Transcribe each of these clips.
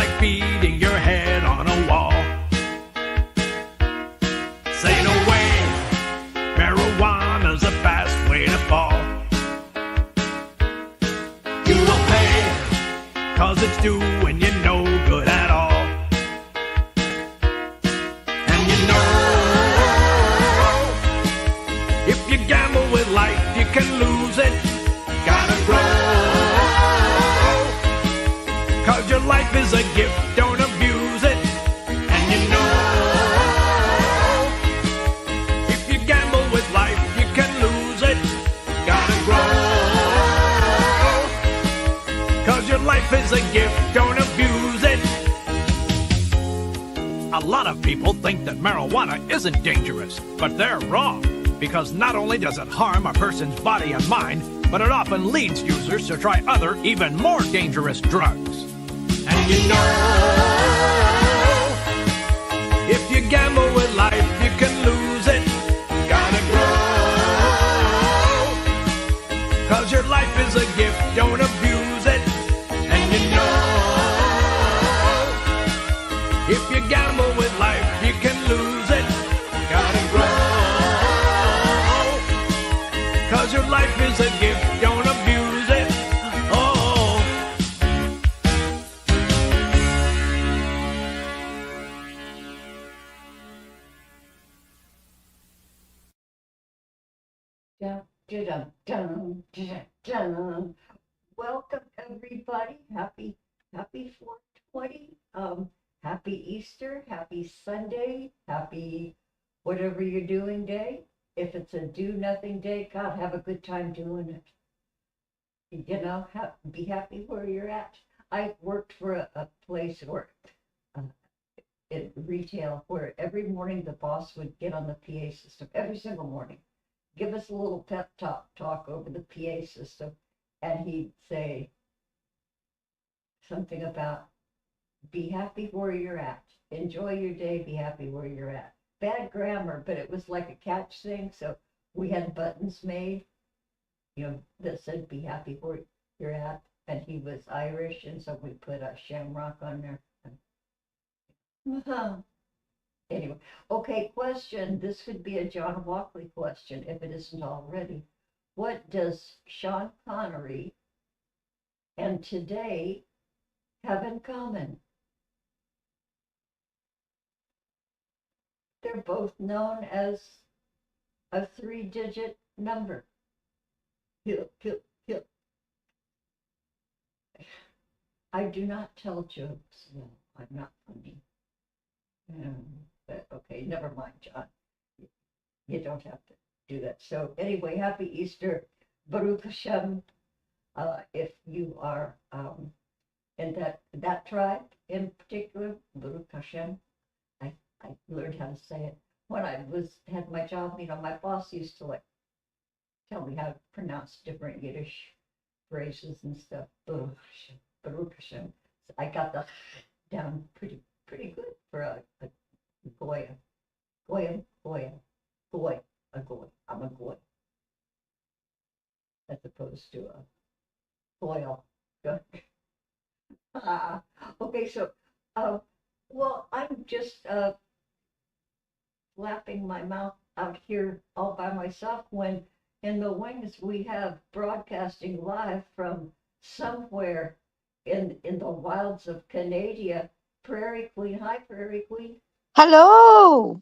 like beating your head on a wall. Say no way, marijuana's a fast way to fall. You will pay, 'cause it's doing you no good at all. And you know, if you gamble with life, you can lose it. Gotta grow, 'cause your life is a gift, don't abuse it. And you know, if you gamble with life, you can lose it. Gotta grow, 'cause your life is a gift, don't abuse it. A lot of people think that marijuana isn't dangerous, but they're wrong. Because not only does it harm a person's body and mind, but it often leads users to try other, even more dangerous drugs. And you know, if you gamble with life, you can lose it. Gotta grow, 'cause your life is a gift, don't abuse it. And you know, if you gamble with life, you can lose it. Gotta grow, 'cause your life is a gift, don't abuse it. Oh. Dun, dun, dun, dun, dun. Welcome everybody. Happy 420. Happy Easter, happy Sunday, happy whatever you're doing day. If it's a do nothing day, God, have a good time doing it. You know, be happy where you're at. I worked for a place where in retail where every morning the boss would get on the PA system, every single morning, give us a little pep talk over the PA system, and he'd say something about be happy where you're at, enjoy your day, be happy where you're at. Bad grammar, but it was like a catch thing. So we had buttons made, you know, that said be happy where you're at, and he was Irish, and so we put a shamrock on there. Anyway, okay, question. This could be a John Walkley question if it isn't already. What does Sean Connery and today have in common? They're both known as a 3-digit number. Hill. I do not tell jokes. No, I'm not funny. But okay, never mind, John. You don't have to do that. So anyway, happy Easter, Baruch Hashem. If you are in that tribe in particular, Baruch Hashem. I learned how to say it when I had my job. You know, my boss used to like tell me how to pronounce different Yiddish phrases and stuff. Baruch Hashem. So I got the down pretty good for a goy. I'm a goy, as opposed to a foil. Okay, so well, I'm just flapping my mouth out here all by myself when in the wings we have broadcasting live from somewhere in the wilds of Canada, Prairie Queen. Hi, Prairie Queen. Hello.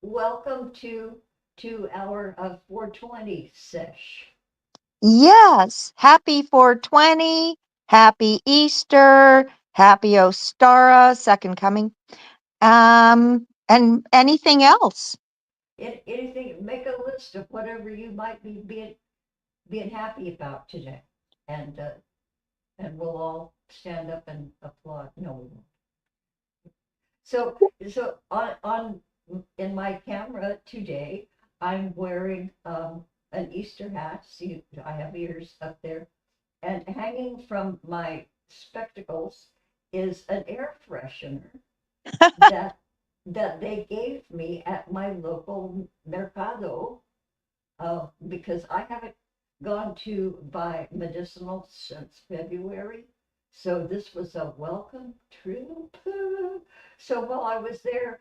Welcome to our 420 sesh. Yes. Happy 420. Happy Easter. Happy Ostara, second coming. And anything else? Anything, make a list of whatever you might be being happy about today. And we'll all stand up and applaud. No, we won't. So on in my camera today, I'm wearing an Easter hat. See, I have ears up there, and hanging from my spectacles is an air freshener that they gave me at my local mercado because I haven't gone to buy medicinal since February. So this was a welcome trip. So while I was there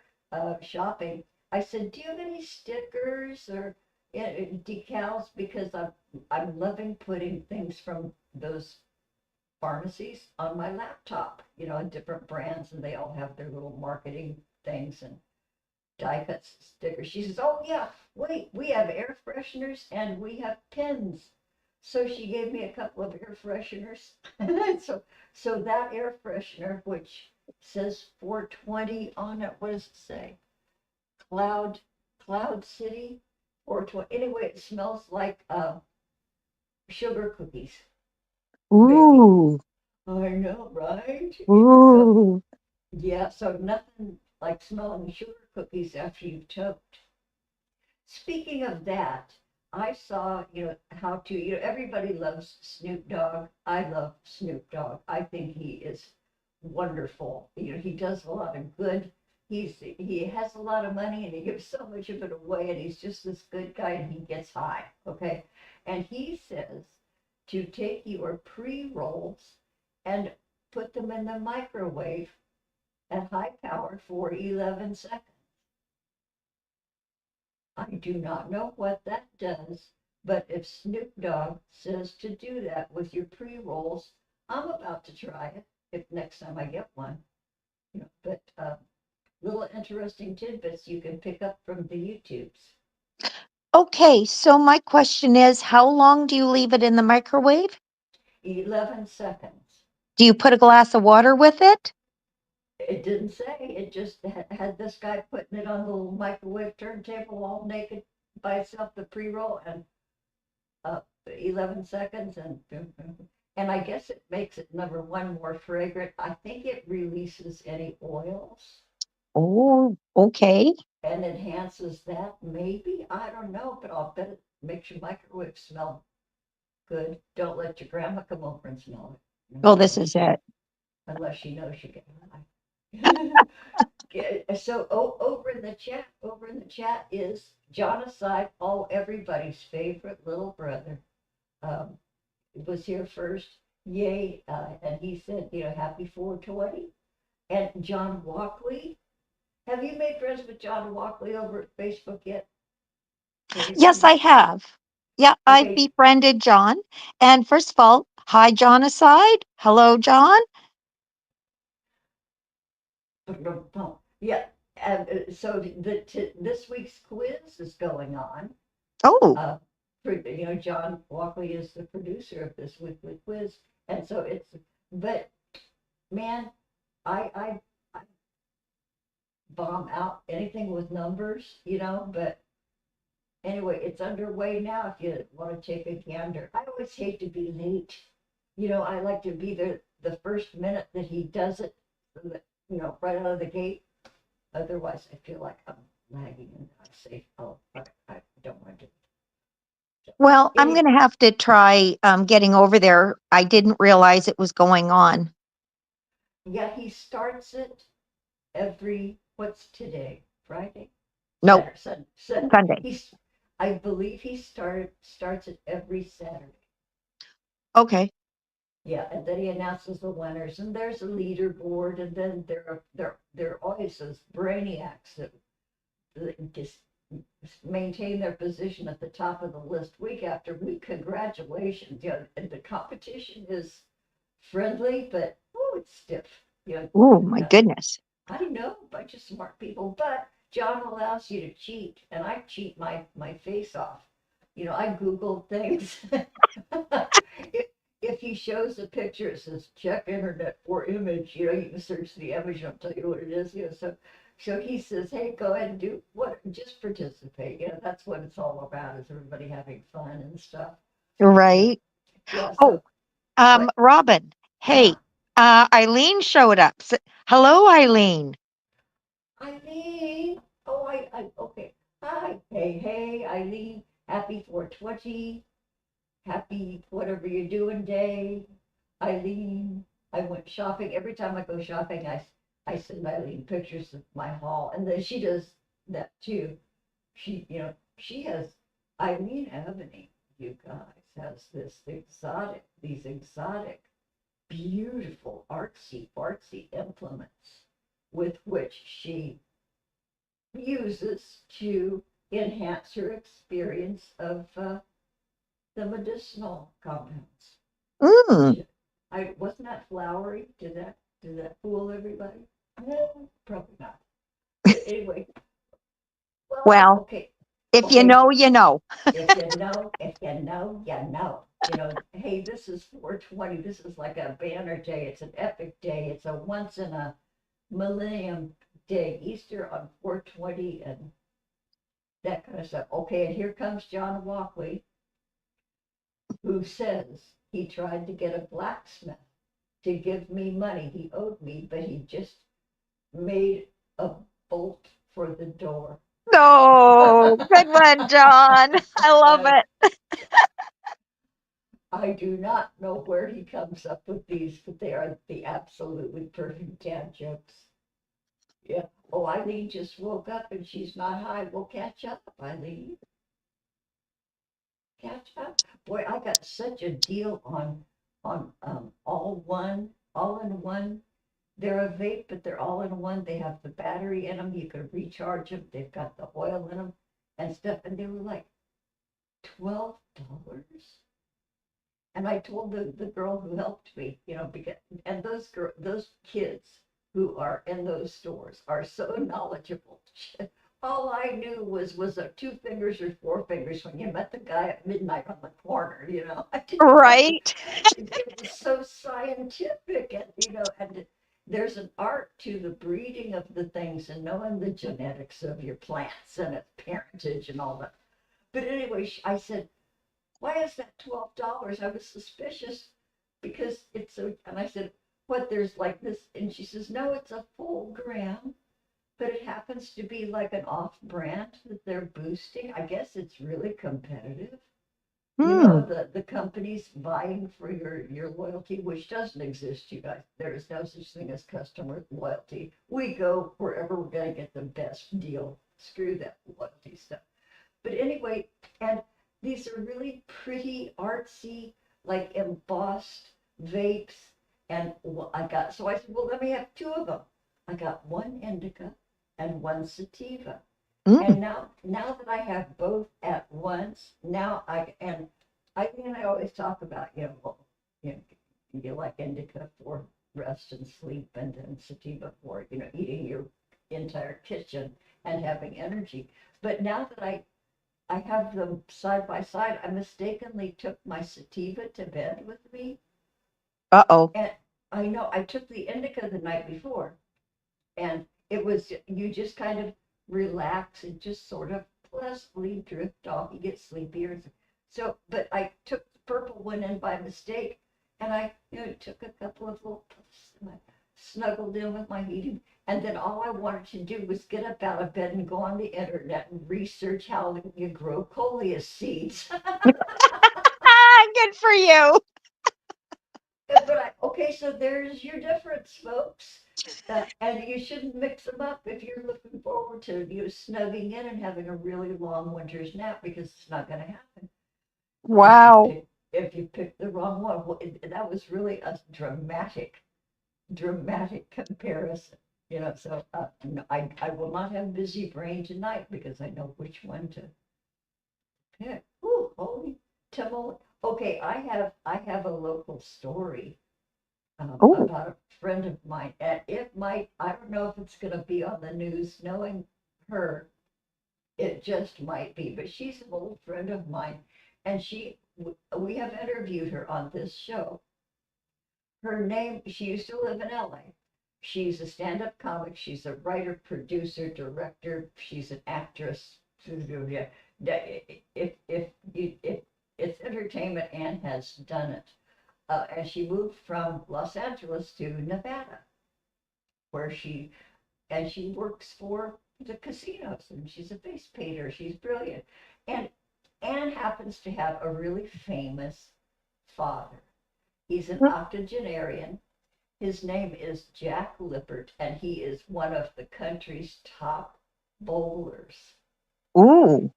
shopping, I said, "Do you have any stickers or decals?" Because I'm loving putting things from those pharmacies on my laptop, different brands, and they all have their little marketing things and die cut stickers. She says, "Oh yeah, wait, we have air fresheners and we have pins." So she gave me a couple of air fresheners. so that air freshener, which says 420 on it, what does it say? Cloud, Cloud City, 420. Anyway, it smells like sugar cookies baking. Ooh, I know, right? So ooh. yeah, so nothing like smelling sugar cookies after you've toked. Speaking of that, I saw, how to, everybody loves Snoop Dogg. I love Snoop Dogg. I think he is wonderful. He does a lot of good. He has a lot of money and he gives so much of it away, and he's just this good guy and he gets high, okay? And he says to take your pre-rolls and put them in the microwave at high power for 11 seconds. I do not know what that does, but if Snoop Dogg says to do that with your pre-rolls, I'm about to try it if next time I get one. But little interesting tidbits you can pick up from the YouTubes. Okay, so my question is, how long do you leave it in the microwave? 11 seconds. Do you put a glass of water with it? It didn't say. It just had this guy putting it on the little microwave turntable all naked by itself, the pre-roll, and 11 seconds, and I guess it makes it, number one, more fragrant. I think it releases any oils Oh, okay. and enhances that, maybe. I don't know, but I'll bet it makes your microwave smell good. Don't let your grandma come over and smell it, Well, this is it. unless she knows you get high. So over in the chat is John Aside, everybody's favorite little brother. Um, was here first. Yay. And he said, happy 420. And John Walkley. Have you made friends with John Walkley over at Facebook yet? Yes, Tracy? I have. Yeah, I've Okay. befriended John. And first of all, hi, John aside. Hello, John. Yeah. And so this week's quiz is going on. Oh, Uh, John Walkley is the producer of this weekly quiz. And so but man, I bomb out anything with numbers, but anyway, it's underway now if you want to take a gander. I always hate to be late. I like to be there the first minute that he does it, right out of the gate. Otherwise, I feel like I'm lagging and I say, oh, I don't want to do it. So, well, I'm going any, to have to try getting over there. I didn't realize it was going on. yeah, he starts it what's today? Friday? Nope, Saturday, Sunday. Sunday. I believe he starts it every Saturday. Okay. Yeah, and then he announces the winners, and there's a leaderboard, and then there are always those brainiacs that just maintain their position at the top of the list week after week. Congratulations! And the competition is friendly, but it's stiff. Oh, my Yeah, goodness. I know, a bunch of smart people, but John allows you to cheat, and I cheat my face off. I Googled things. if he shows a picture, it says check internet for image. You can search the image and I'll tell you what it is. So he says, hey, go ahead and do what, just participate. That's what it's all about, is everybody having fun and stuff. Yeah, Right. yeah. Oh, So what? Robin. Hey, Uh-huh. Eileen showed up. Hello, Eileen. Eileen. Oh, okay. Hi. Hey, Eileen. Happy 420. Happy whatever you're doing day. Eileen. I went shopping. Every time I go shopping, I send Eileen pictures of my haul. And then she does that too. She has, Eileen Ebony, you guys, has these exotic beautiful, artsy implements with which she uses to enhance her experience of the medicinal compounds. Mm. I wasn't that flowery? Did that fool everybody? No, probably not. But anyway, well, Well, okay, if you okay. know, you know. If you know, you know. Hey, this is 420. This is like a banner day. It's an epic day. It's a once in a millennium day. Easter on 420 and that kind of stuff. Okay, and here comes John Walkley, who says he tried to get a blacksmith to give me money. He owed me, but he just made a bolt for the door. No, good one, John. I love I, it. I do not know where he comes up with these, but they are the absolutely perfect dad jokes. Yeah. Oh, Eileen just woke up and she's not high. We'll catch up, Eileen. Catch up. Boy, I got such a deal on all in one. They're a vape, but they're all in one. They have the battery in them. You can recharge them. They've got the oil in them and stuff. And they were like $12. And I told the girl who helped me, because and those kids who are in those stores are so knowledgeable. All I knew was a two fingers or four fingers when you met the guy at midnight on the corner. I didn't know. Right? It was so scientific, and there's an art to the breeding of the things and knowing the genetics of your plants and its parentage and all that. But anyway, I said, why is that $12? I was suspicious because it's so, and I said, what, there's like this, and she says, no, it's a full gram, but it happens to be like an off brand that they're boosting. I guess it's really competitive. Hmm. The companies vying for your loyalty, which doesn't exist, you guys. There is no such thing as customer loyalty. We go wherever we're going to get the best deal. Screw that loyalty stuff. But anyway, and these are really pretty, artsy, like embossed vapes. And so I said, well, let me have two of them. I got one indica and one sativa. Mm. And now that I have both at once, I think I always talk about, you know, you like indica for rest and sleep, and then sativa for, eating your entire kitchen and having energy. But now that I have them side by side, I mistakenly took my sativa to bed with me. Uh-oh. And I know I took the indica the night before, and it was, you just kind of relax and just sort of pleasantly drift off. You get sleepier. So, but I took the purple one in by mistake, and I, took a couple of little puffs, and I snuggled in with my heating. And then all I wanted to do was get up out of bed and go on the internet and research how you grow coleus seeds. Ah, good for you. Okay, so there's your difference, folks. And you shouldn't mix them up if you're looking forward to you snugging in and having a really long winter's nap, because it's not going to happen Wow. if you pick the wrong one. Well, that was really a dramatic comparison. So no, I will not have busy brain tonight because I know which one to pick. Ooh, holy tamale. Okay, I have a local story Oh, about a friend of mine, and it might, I don't know if it's going to be on the news. Knowing her, it just might be, but she's an old friend of mine, and we have interviewed her on this show. Her name, she used to live in LA. She's a stand-up comic. She's a writer, producer, director. She's an actress. If it's entertainment, and has done it. And she moved from Los Angeles to Nevada, where she works for the casinos, and she's a face painter. She's brilliant. And Anne happens to have a really famous father. He's an octogenarian. His name is Jack Lippert, and he is one of the country's top bowlers. ooh.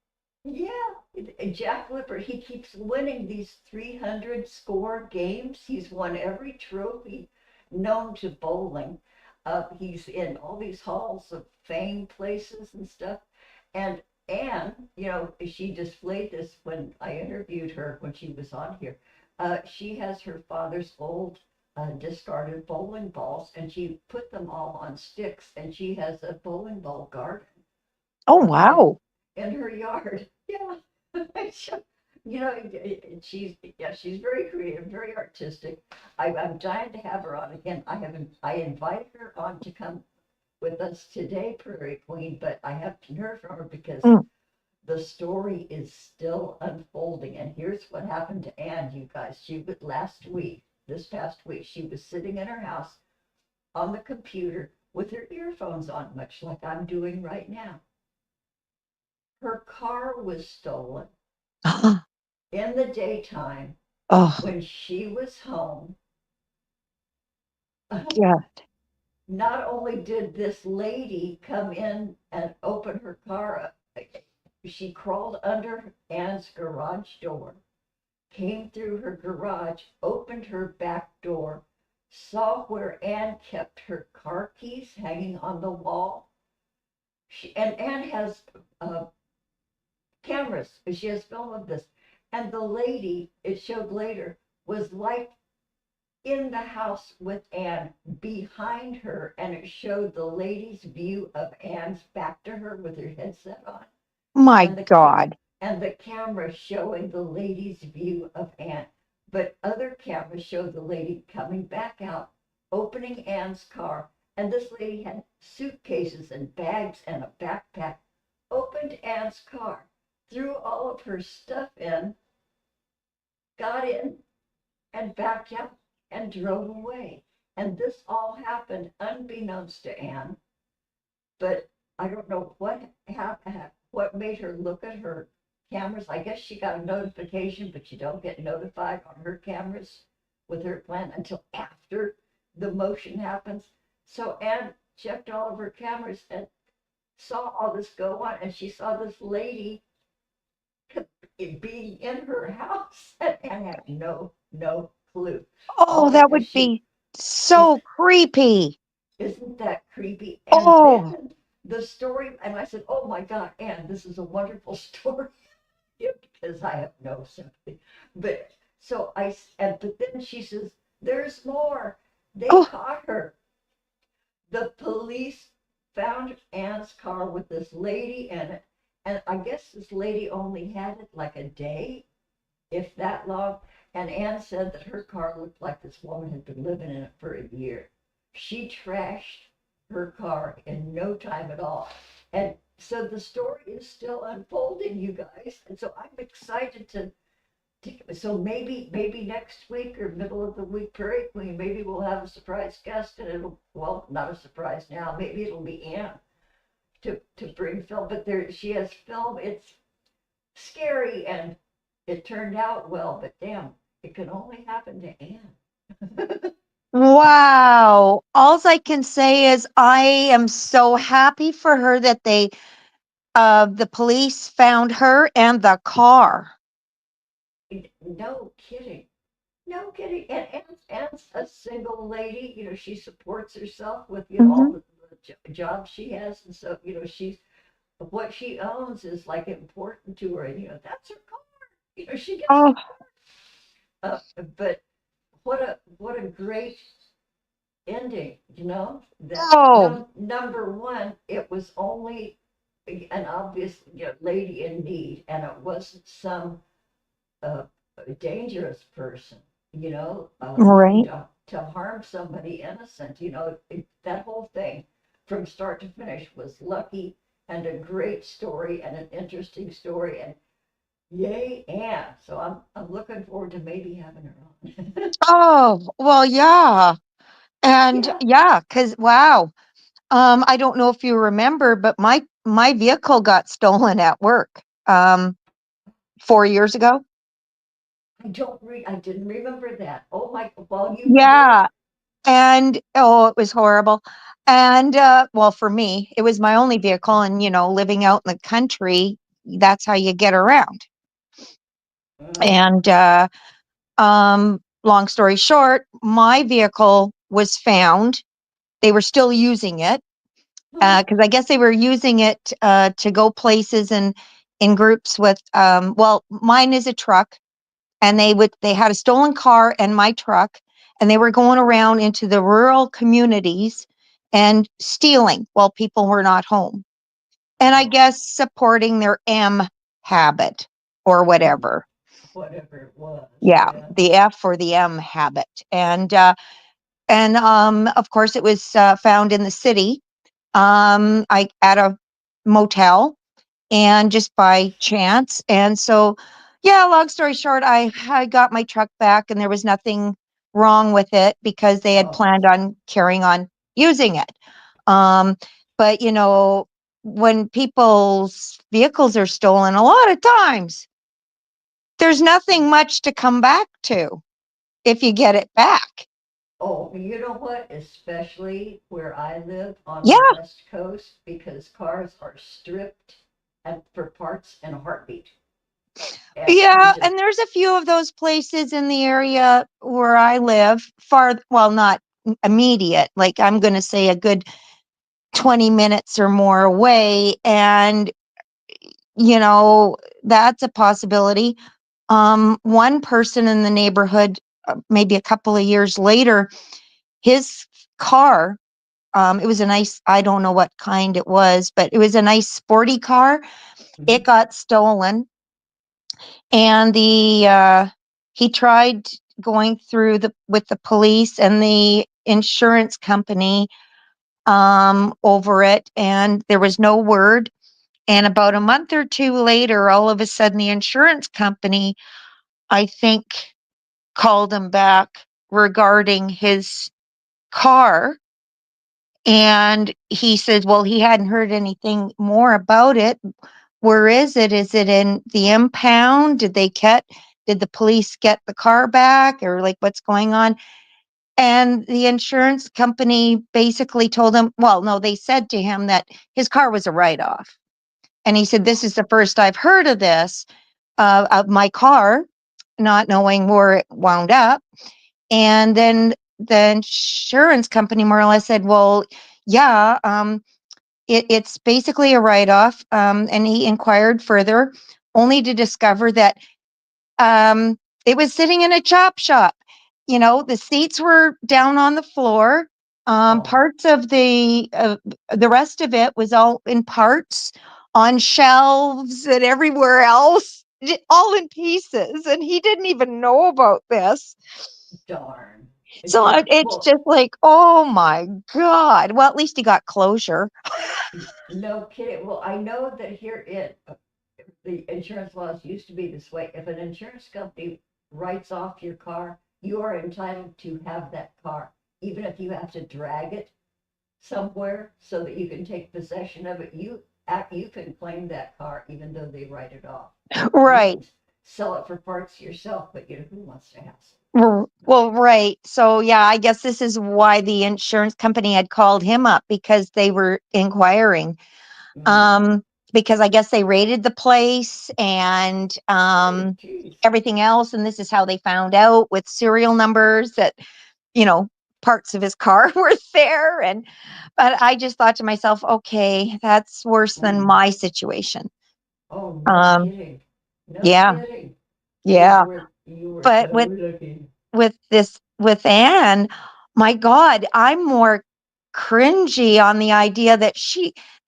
Yeah, Jack Lippert, he keeps winning these 300 score games. He's won every trophy known to bowling. He's in all these halls of fame places and stuff. And Anne, she displayed this when I interviewed her when she was on here. She has her father's old discarded bowling balls, and she put them all on sticks, and she has a bowling ball garden Oh, in wow. her yard. Yeah. She's very creative, very artistic. I'm dying to have her on again. I invited her on to come with us today, Prairie Queen, but I haven't heard from her because Mm. the story is still unfolding. And here's what happened to Anne, you guys. This past week, she was sitting in her house on the computer with her earphones on, much like I'm doing right now. Her car was stolen in the daytime Oh, when she was home. yeah. Not only did this lady come in and open her car up, she crawled under Anne's garage door, came through her garage, opened her back door, saw where Anne kept her car keys hanging on the wall. And Anne has cameras. She has film of this. And the lady, it showed later, was like in the house with Anne behind her, and it showed the lady's view of Anne's back to her with her headset on, My and the God. camera showing the lady's view of Anne. But other cameras showed the lady coming back out, opening Anne's car, and this lady had suitcases and bags and a backpack. Opened Anne's car, threw all of her stuff in, got in, and backed out and drove away. And this all happened unbeknownst to Anne, but I don't know what made her look at her cameras. I guess she got a notification, but you don't get notified on her cameras with her plan until after the motion happens. So Anne checked all of her cameras and saw all this go on, and she saw this lady being in her house, and had no clue. All Oh, that because would she be so creepy. isn't that creepy? And Oh, then the story, and I said, "Oh my God, Anne, this is a wonderful story," because I have no sympathy. But but then she says, "There's more. They oh, caught her. The police found Anne's car with this lady in it, and I guess this lady only had it like a day, if that long." And Anne said that her car looked like this woman had been living in it for a year. She trashed her car in no time at all. And so the story is still unfolding, you guys. And so I'm excited so maybe next week or middle of the week, Prairie Queen, maybe we'll have a surprise guest, and well, not a surprise now, maybe it'll be Anne to bring film. But she has film. It's scary, and it turned out well, but damn, it can only happen to Anne. wow. Alls I can say is I am so happy for her that the police found her and the car. No kidding. No kidding. And Anne's a single lady. She supports herself with, all Mhm. the jobs she has. And so, what she owns is like important to her. And, that's her car. She gets Oh, to, but what a great ending, that oh, number one, it was only an obvious, lady in need, and it wasn't some uh, dangerous person, looking right. to harm somebody innocent. That whole thing from start to finish was lucky and a great story and an interesting story. And yay, Anne. So I'm looking forward to maybe having her on. Oh, well, yeah. And Yeah, yeah, because wow. I don't know if you remember, but my vehicle got stolen at work 4 years ago. I didn't remember that. Oh my, while you were there. Yeah. And oh, it was horrible. And well, for me, it was my only vehicle, and living out in the country. that's how you get around. Uh, And long story short, my vehicle was found. They were still using it because I guess they were using it to go places and in groups with. Well, mine is a truck, and they had a stolen car and my truck, and they were going around into the rural communities and stealing while people were not home, and I oh, guess supporting their M habit or whatever. whatever it was. Yeah, Yeah. the F or the M habit. And of course it was found in the city, I at a motel, and just by chance. And so, yeah, long story short, I got my truck back, and there was nothing wrong with it because they had Oh, planned on carrying on using it. Um, but when people's vehicles are stolen, a lot of times there's nothing much to come back to if you get it back. oh, you know what? Especially where I live on the Yeah, West Coast, because cars are stripped and for parts in a heartbeat. And you yeah, just, and there's a few of those places in the area where I live, far, well, not immediate, like I'm going to say a good 20 minutes or more away. And, you know, that's a possibility. One person in the neighborhood, maybe a couple of years later, his car, it was a nice, I don't know what kind it was, but it was a nice sporty car. It mhm, got stolen, and the he tried going through the with the police and the insurance company over it, and there was no word. And about a month or two later, all of a sudden the insurance company, I think, called him back regarding his car. And he said, well, he hadn't heard anything more about it. Where is it? Is it in the impound? Did the police get the car back, or like what's going on? And the insurance company basically told him, well, no, they said to him that his car was a write off. And he said, this is the first I've heard of this, of my car, not knowing where it wound up. And then the insurance company more or less said, well, yeah, it's basically a write off. And he inquired further, only to discover that it was sitting in a chop shop. The seats were down on the floor. oh, Parts of the rest of it was all in parts on shelves and everywhere else, all in pieces. And he didn't even know about this. darn. So Yeah, it's well, just like, oh my God. Well, at least he got closure. no kidding. Well, I know that here the insurance laws used to be this way. If an insurance company writes off your car, you are entitled to have that car, even if you have to drag it somewhere so that you can take possession of it. You can claim that car even though they write it off. You Right. can sell it for parts yourself, but who wants to hassle? Well, right. So, yeah, I guess this is why the insurance company had called him up, because they were inquiring. Mm. Um, because I guess they raided the place and Oh, geez. everything else. And this is how they found out, with serial numbers, that, you know, parts of his car were there. But I just thought to myself, okay, that's worse than Mm. my situation. Oh, no Um, kidding. No yeah, kidding. yeah. You were But so lucky. with Anne, my God, I'm more cringy on the idea that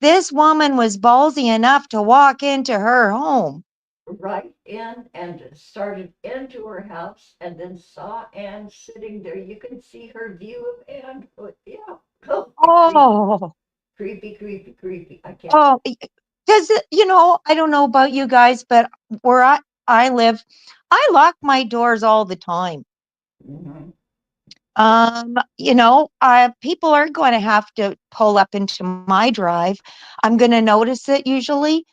this woman was ballsy enough to walk into her home. Right in and started into her house and then saw Anne sitting there. You can see her view of Anne. Oh, yeah. Oh, creepy, Oh, creepy, creepy, creepy. I can't. oh, because I don't know about you guys, but where I live, I lock my doors all the time. Mhm. People aren't going to have to pull up into my drive. I'm going to notice it usually.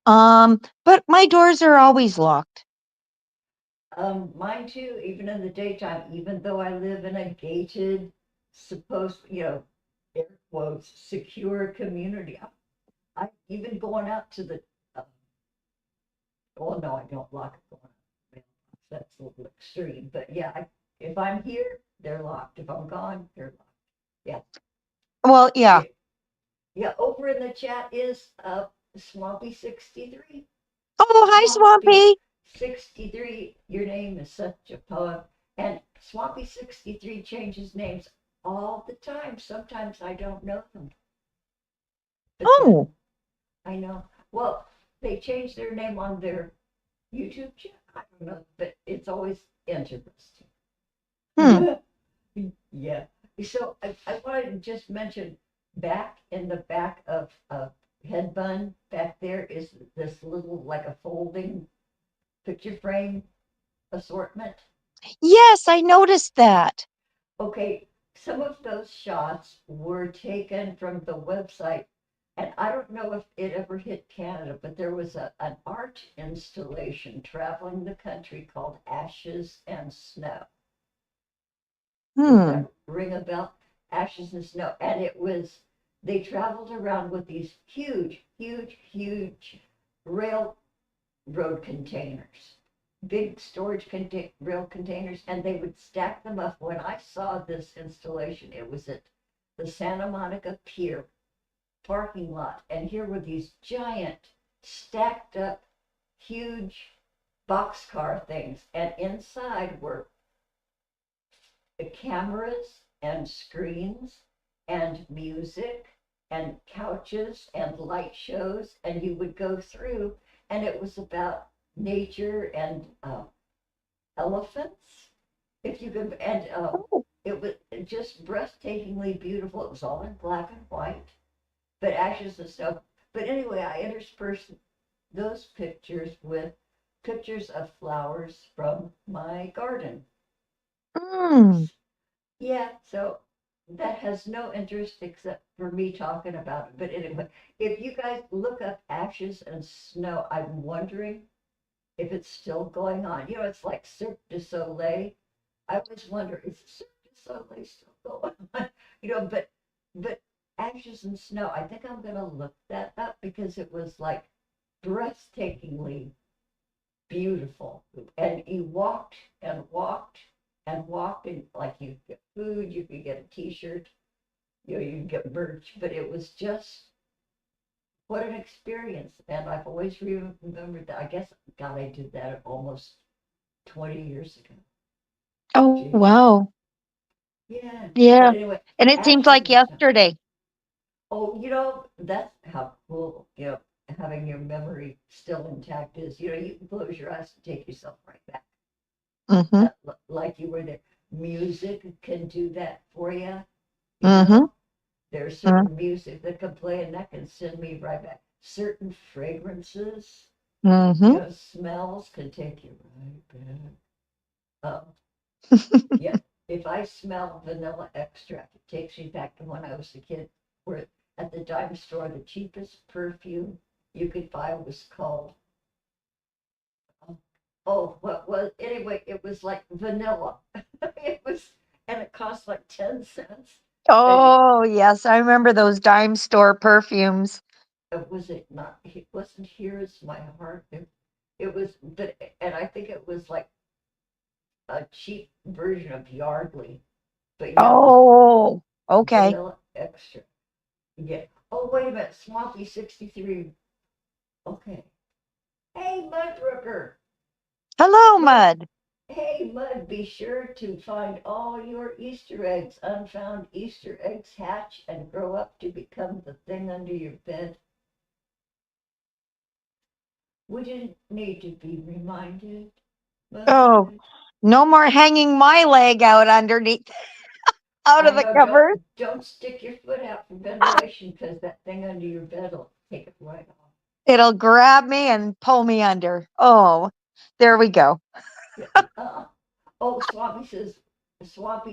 But my doors are always locked. Mine too, even in the daytime, even though I live in a gated, supposed, air quotes, secure community. I even going out to the Well, no, I don't lock it going on mailbox. That's a little extreme, but yeah, if I'm here, they're locked. If I'm gone, they're locked. Yeah, Well, yeah. yeah, yeah. Over in the chat is Swampy 63. Oh, hi, Swampy Swampy. 63. Your name is such a poem. And Swampy 63 changes names all the time. Sometimes I don't know them, but Oh, then I know. Well, they change their name on their YouTube channel. I don't know, but it's always interesting. hmm. Yeah. So I wanted to just mention back in the back of Head Bun, back there is this little, like a folding picture frame assortment. Yes, I noticed that. Okay, some of those shots were taken from the website, and I don't know if it ever hit Canada, but there was an art installation traveling the country called Ashes and Snow. Does Hmm. that ring a bell? Ashes and Snow. And it was, they traveled around with these huge, huge, huge railroad containers, big storage rail containers, and they would stack them up. When I saw this installation, it was at the Santa Monica Pier parking lot. And here were these giant, stacked up, huge boxcar things. And inside were cameras and screens and music and couches and light shows, and you would go through, and it was about nature and elephants, if you could, and Oh. it was just breathtakingly beautiful. It was all in black and white, but Ashes and Snow. But anyway, I interspersed those pictures with pictures of flowers from my garden. Hmm. Yeah, so that has no interest except for me talking about it. But anyway, if you guys look up Ashes and Snow, I'm wondering if it's still going on. You know, it's like Cirque du Soleil. I always wonder, is Cirque du Soleil still going on? You know, but Ashes and Snow, I think I'm gonna look that up because it was like breathtakingly beautiful. And you walked and walked and walked, and like you get food, you could get a T-shirt, you know, you could get merch, but it was just what an experience. And I've always remembered that. I guess, God, I did that almost 20 years ago. Oh, Gee, wow. yeah. But Yeah. anyway, And it seems Ashes like and Snow. yesterday. Oh, you know, that's how cool, you know, having your memory still intact is. You know, you can close your eyes and take yourself right back. Mm-hmm. Like you were there. Music can do that for you. You Mm-hmm. know, there's certain music that can play and that can send me right back. Certain fragrances, you Mm-hmm. know, smells can take you right back. Yeah, if I smell vanilla extract, it takes me back to when I was a kid. Where at the dime store, the cheapest perfume you could buy was called, oh, what was, anyway, it was like vanilla. It was, and it cost like 10 cents. And Oh, yes. I remember those dime store perfumes. was it not, it wasn't Here's My Heart. It was, but, and I think it was like a cheap version of Yardley. But yeah, it was Oh, okay. vanilla extra. Yeah. Oh, wait a minute. Swampy 63. Okay. Hey, Mudbrooker. Hello, Mud. Mud. Hey, Mud. Be sure to find all your Easter eggs. Unfound Easter eggs hatch and grow up to become the thing under your bed. We didn't need to be reminded, Oh, Mud. no more hanging my leg out underneath, out of I the know. covers. Don't stick your foot out for ventilation because that thing under your bed will take it right off. It'll grab me and pull me under. Oh, there we go. Yeah. Oh, Swampy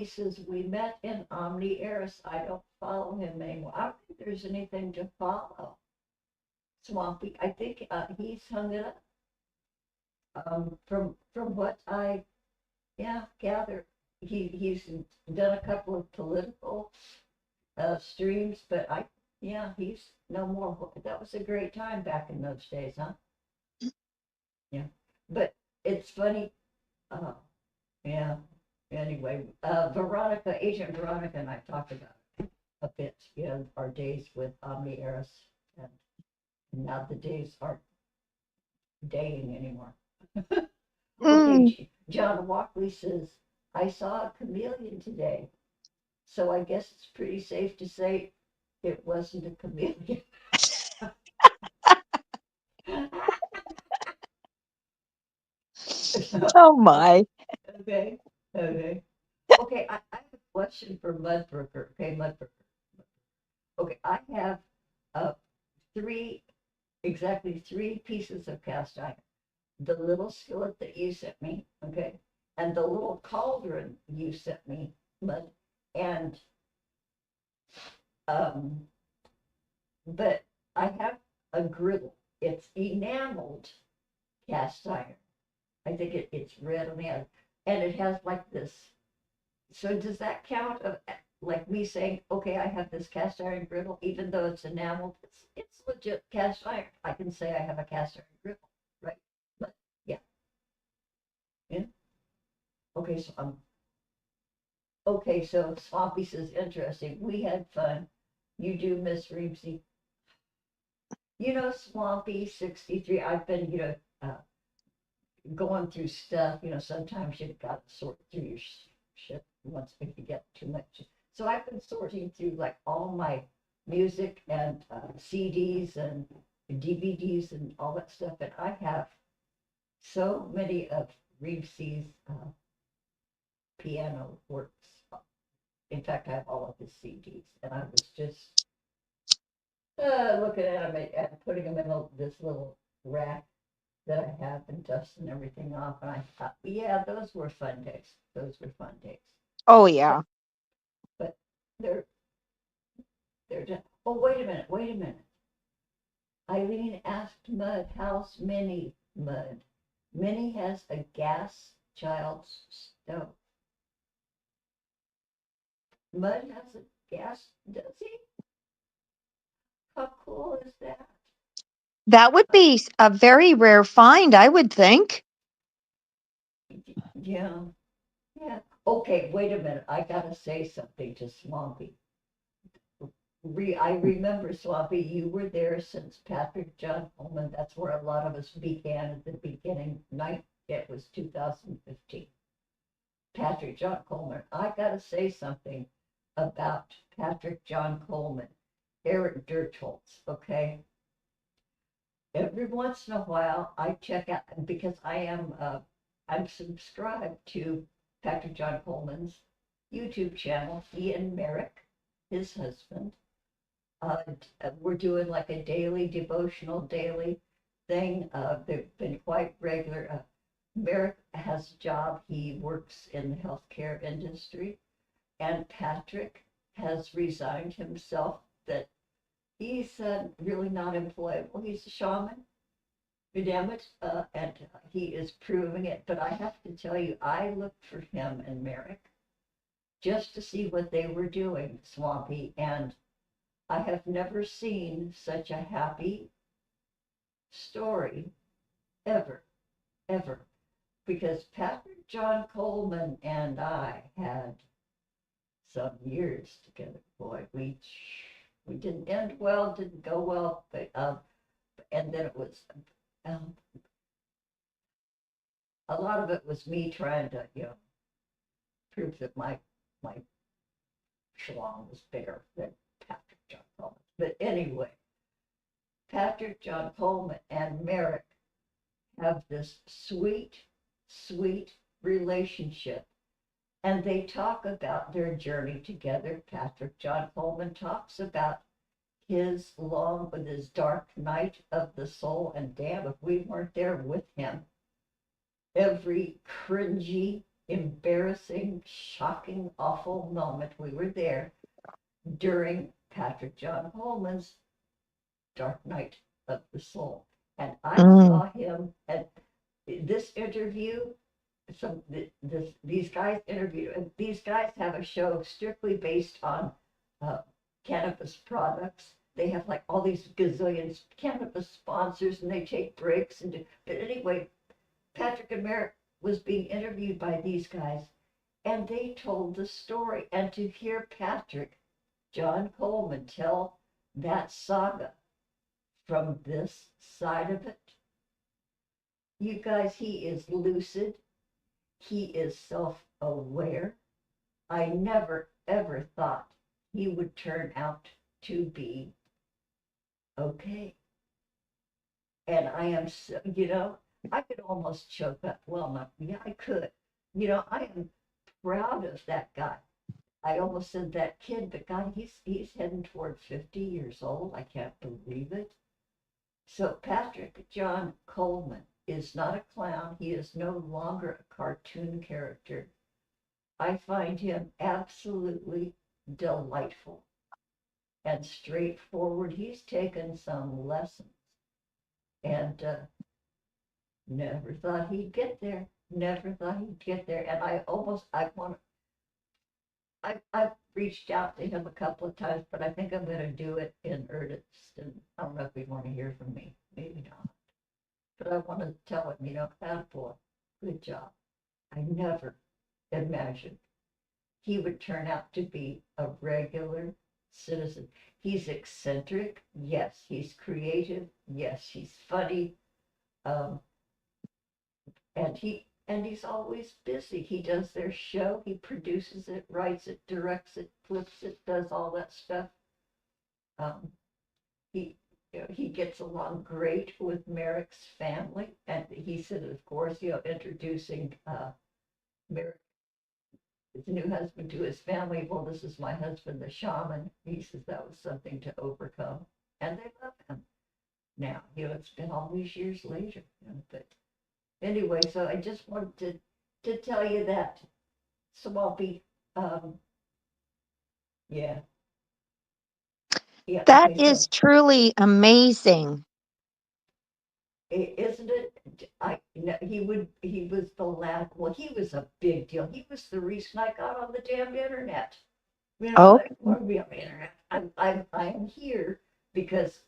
says, we met in Omni Eris. I don't follow him anymore. I don't think there's anything to follow. Swampy, I think he's hung it up. From what I, yeah, gather, he's done a couple of political streams, but yeah, he's no more. That was a great time back in those days, huh? Yeah. But it's funny. Uh, yeah. Anyway, Agent Veronica and I talked about it a bit, our days with Omni Eris, and now the days aren't dating anymore. Okay, Mm. John Walkley says, I saw a chameleon today, so I guess it's pretty safe to say it wasn't a chameleon. Oh my. Okay, okay. Okay, I have a question for Mudbroker. Okay, Mudbroker. Okay, I have uh, three, exactly three pieces of cast iron. The little skillet that you sent me, okay, and the little cauldron you sent me, Mud, and um, but I have a griddle. It's enameled cast iron. I think it's red on the outside, and it has like this. So does that count of like me saying, okay, I have this cast iron griddle, even though it's enameled, it's legit cast iron. I can say I have a cast iron griddle, right? But yeah, yeah. Okay, so okay, so Swampy says interesting. We had fun. You do, Miss Reevesy. Swampy 63. I've been, going through stuff. Sometimes you've got to sort through your shit once if you get too much. So I've been sorting through like all my music and CDs and DVDs and all that stuff, and I have so many of Reevesy's piano works. In fact, I have all of his CDs, and I was just looking at them and putting them in this little rack that I have and dusting everything off. And I thought, yeah, those were fun days. Those were fun days. Oh But yeah. but they're they're just. Oh, wait a minute, wait a minute. Eileen asked Mud, how's Minnie, Mud? Minnie has a gas child's stove. Mud has a gas, does he? How cool is that? That would be a very rare find, I would think. Yeah, yeah. Okay, wait a minute. I gotta say something to Swampy. I remember, Swampy, you were there since Patrick John Coleman. That's where a lot of us began at the beginning. It was 2015. Patrick John Coleman. I gotta say something about Patrick John Coleman. Eric Dirtholz, okay? Every once in a while, I check out because I'm subscribed to Patrick John Coleman's YouTube channel. He and Merrick, his husband, uh, we're doing like a daily devotional daily thing. They've been quite regular. Merrick has a job. He works in the healthcare industry, and Patrick has resigned himself that he's really not employable. He's a shaman, damn it, and he is proving it. But I have to tell you, I looked for him and Merrick just to see what they were doing, Swampy, and I have never seen such a happy story ever, ever. Because Patrick John Coleman and I had some years together. Boy, we didn't end well, didn't go well, but and then it was um, a lot of it was me trying to prove that my schlong was bigger than Patrick John Coleman. But anyway, Patrick John Coleman and Merrick have this sweet, sweet relationship. And they talk about their journey together. Patrick John Coleman talks about his long with his dark night of the soul. And damn, if we weren't there with him, every cringy, embarrassing, shocking, awful moment, we were there during Patrick John Coleman's dark night of the soul. And I Mm. saw him at this interview. These guys interview, and these guys have a show strictly based on uh, cannabis products. They have like all these gazillions cannabis sponsors, and they take breaks and do, but anyway, Patrick and Merrick was being interviewed by these guys, and they told the story. And to hear Patrick, John Coleman, tell that saga from this side of it, you guys, he is lucid. He is self aware. I never, ever thought he would turn out to be okay. And I am, so, I could almost choke up. Well, not, yeah, I could. I am proud of that guy. I almost said that kid, but God, he's heading toward 50 years old. I can't believe it. So Patrick John Coleman is not a clown. He is no longer a cartoon character. I find him absolutely delightful and straightforward. He's taken some lessons and never thought he'd get there. Never thought he'd get there. And I've reached out to him a couple of times, but I think I'm going to do it in earnest. And I don't know if he'd want to hear from me. Maybe not. But I want to tell him, attaboy, good job. I never imagined he would turn out to be a regular citizen. He's eccentric, yes. He's creative, yes. He's funny, um, and he's always busy. He does their show. He produces it, writes it, directs it, flips it, does all that stuff. Um, he he gets along great with Merrick's family, and he said, of course, introducing Merrick, his new husband, to his family. Well, this is my husband, the shaman. He says that was something to overcome, and they love him now. It's been all these years later. But anyway, so I just wanted to tell you that, Swampy. Um, yeah, yeah. That Okay, so is truly amazing. isn't it? He was the last. Well, he was a big deal. He was the reason I got on the damn internet. Oh, I want to be on the internet. I'm here because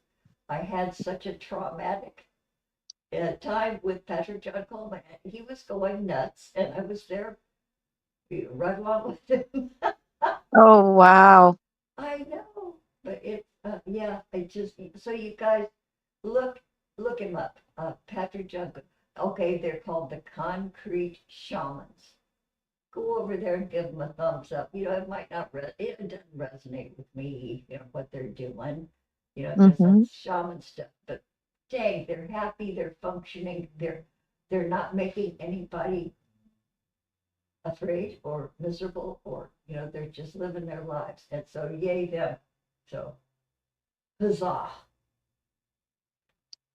I had such a traumatic time with Patrick John Coleman. He was going nuts, and I was there right along with him. oh, wow. I know, but yeah. I just so you guys look look him up. Patrick John. Okay, they're called the Concrete Shamans. Go over there and give them a thumbs up. It might not it doesn't resonate with me, what they're doing, because Hmm. that's shaman stuff. But dang, they're happy, they're functioning, they're not making anybody afraid or miserable, or they're just living their lives. And so yay them. So huzzah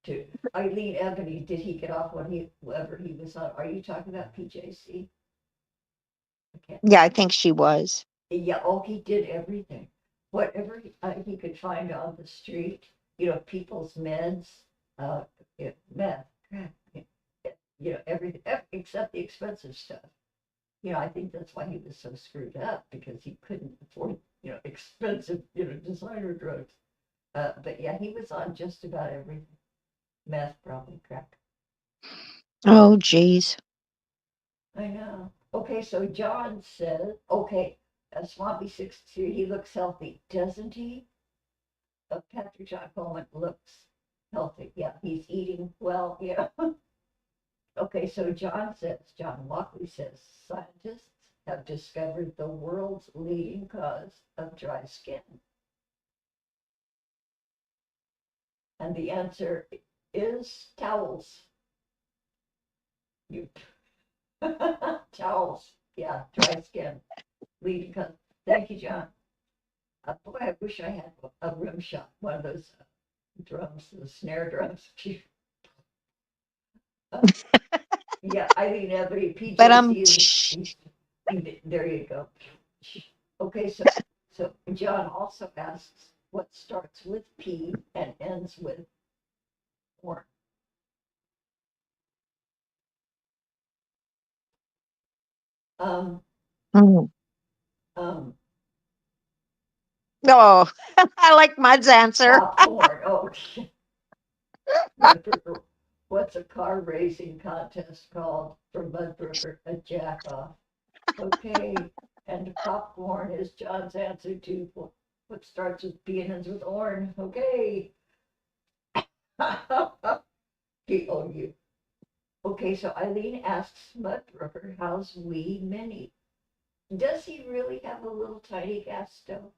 to Eileen Ebony. Did he get off when whoever he was on? Are you talking about PJC? Okay. Yeah, I think she was. Yeah, oh, he did everything. Whatever he could find on the street, people's meds, uh, meth, crack, everything, except the expensive stuff. I think that's why he was so screwed up, because he couldn't afford, expensive, designer drugs. But yeah, he was on just about everything. Meth, probably crack. Oh, geez. I know. Okay, so John says, okay, Swampy 62, he looks healthy, doesn't he? Patrick John Coleman looks healthy. Yeah, he's eating well. Yeah. Okay, so John Walkley says, scientists have discovered the world's leading cause of dry skin. And the answer is towels. You towels. Yeah, dry skin. Leading cause. Thank you, John. Boy, I wish I had a rim shot, one of those drums, the snare drums. Yeah, I mean, every But PJC is, there you go. Okay, so John also asks what starts with P and ends with porn. Um, mm. um, Oh, I like Mud's answer. porn. Oh, yeah, What's a car racing contest called for Mudbrooker? A jack off. Okay. And popcorn is John's answer to what starts with P and ends with Orn. Okay. P-O-U. Okay, so Eileen asks Mudbrooker, how's wee Minnie? Does he really have a little tiny gas stove?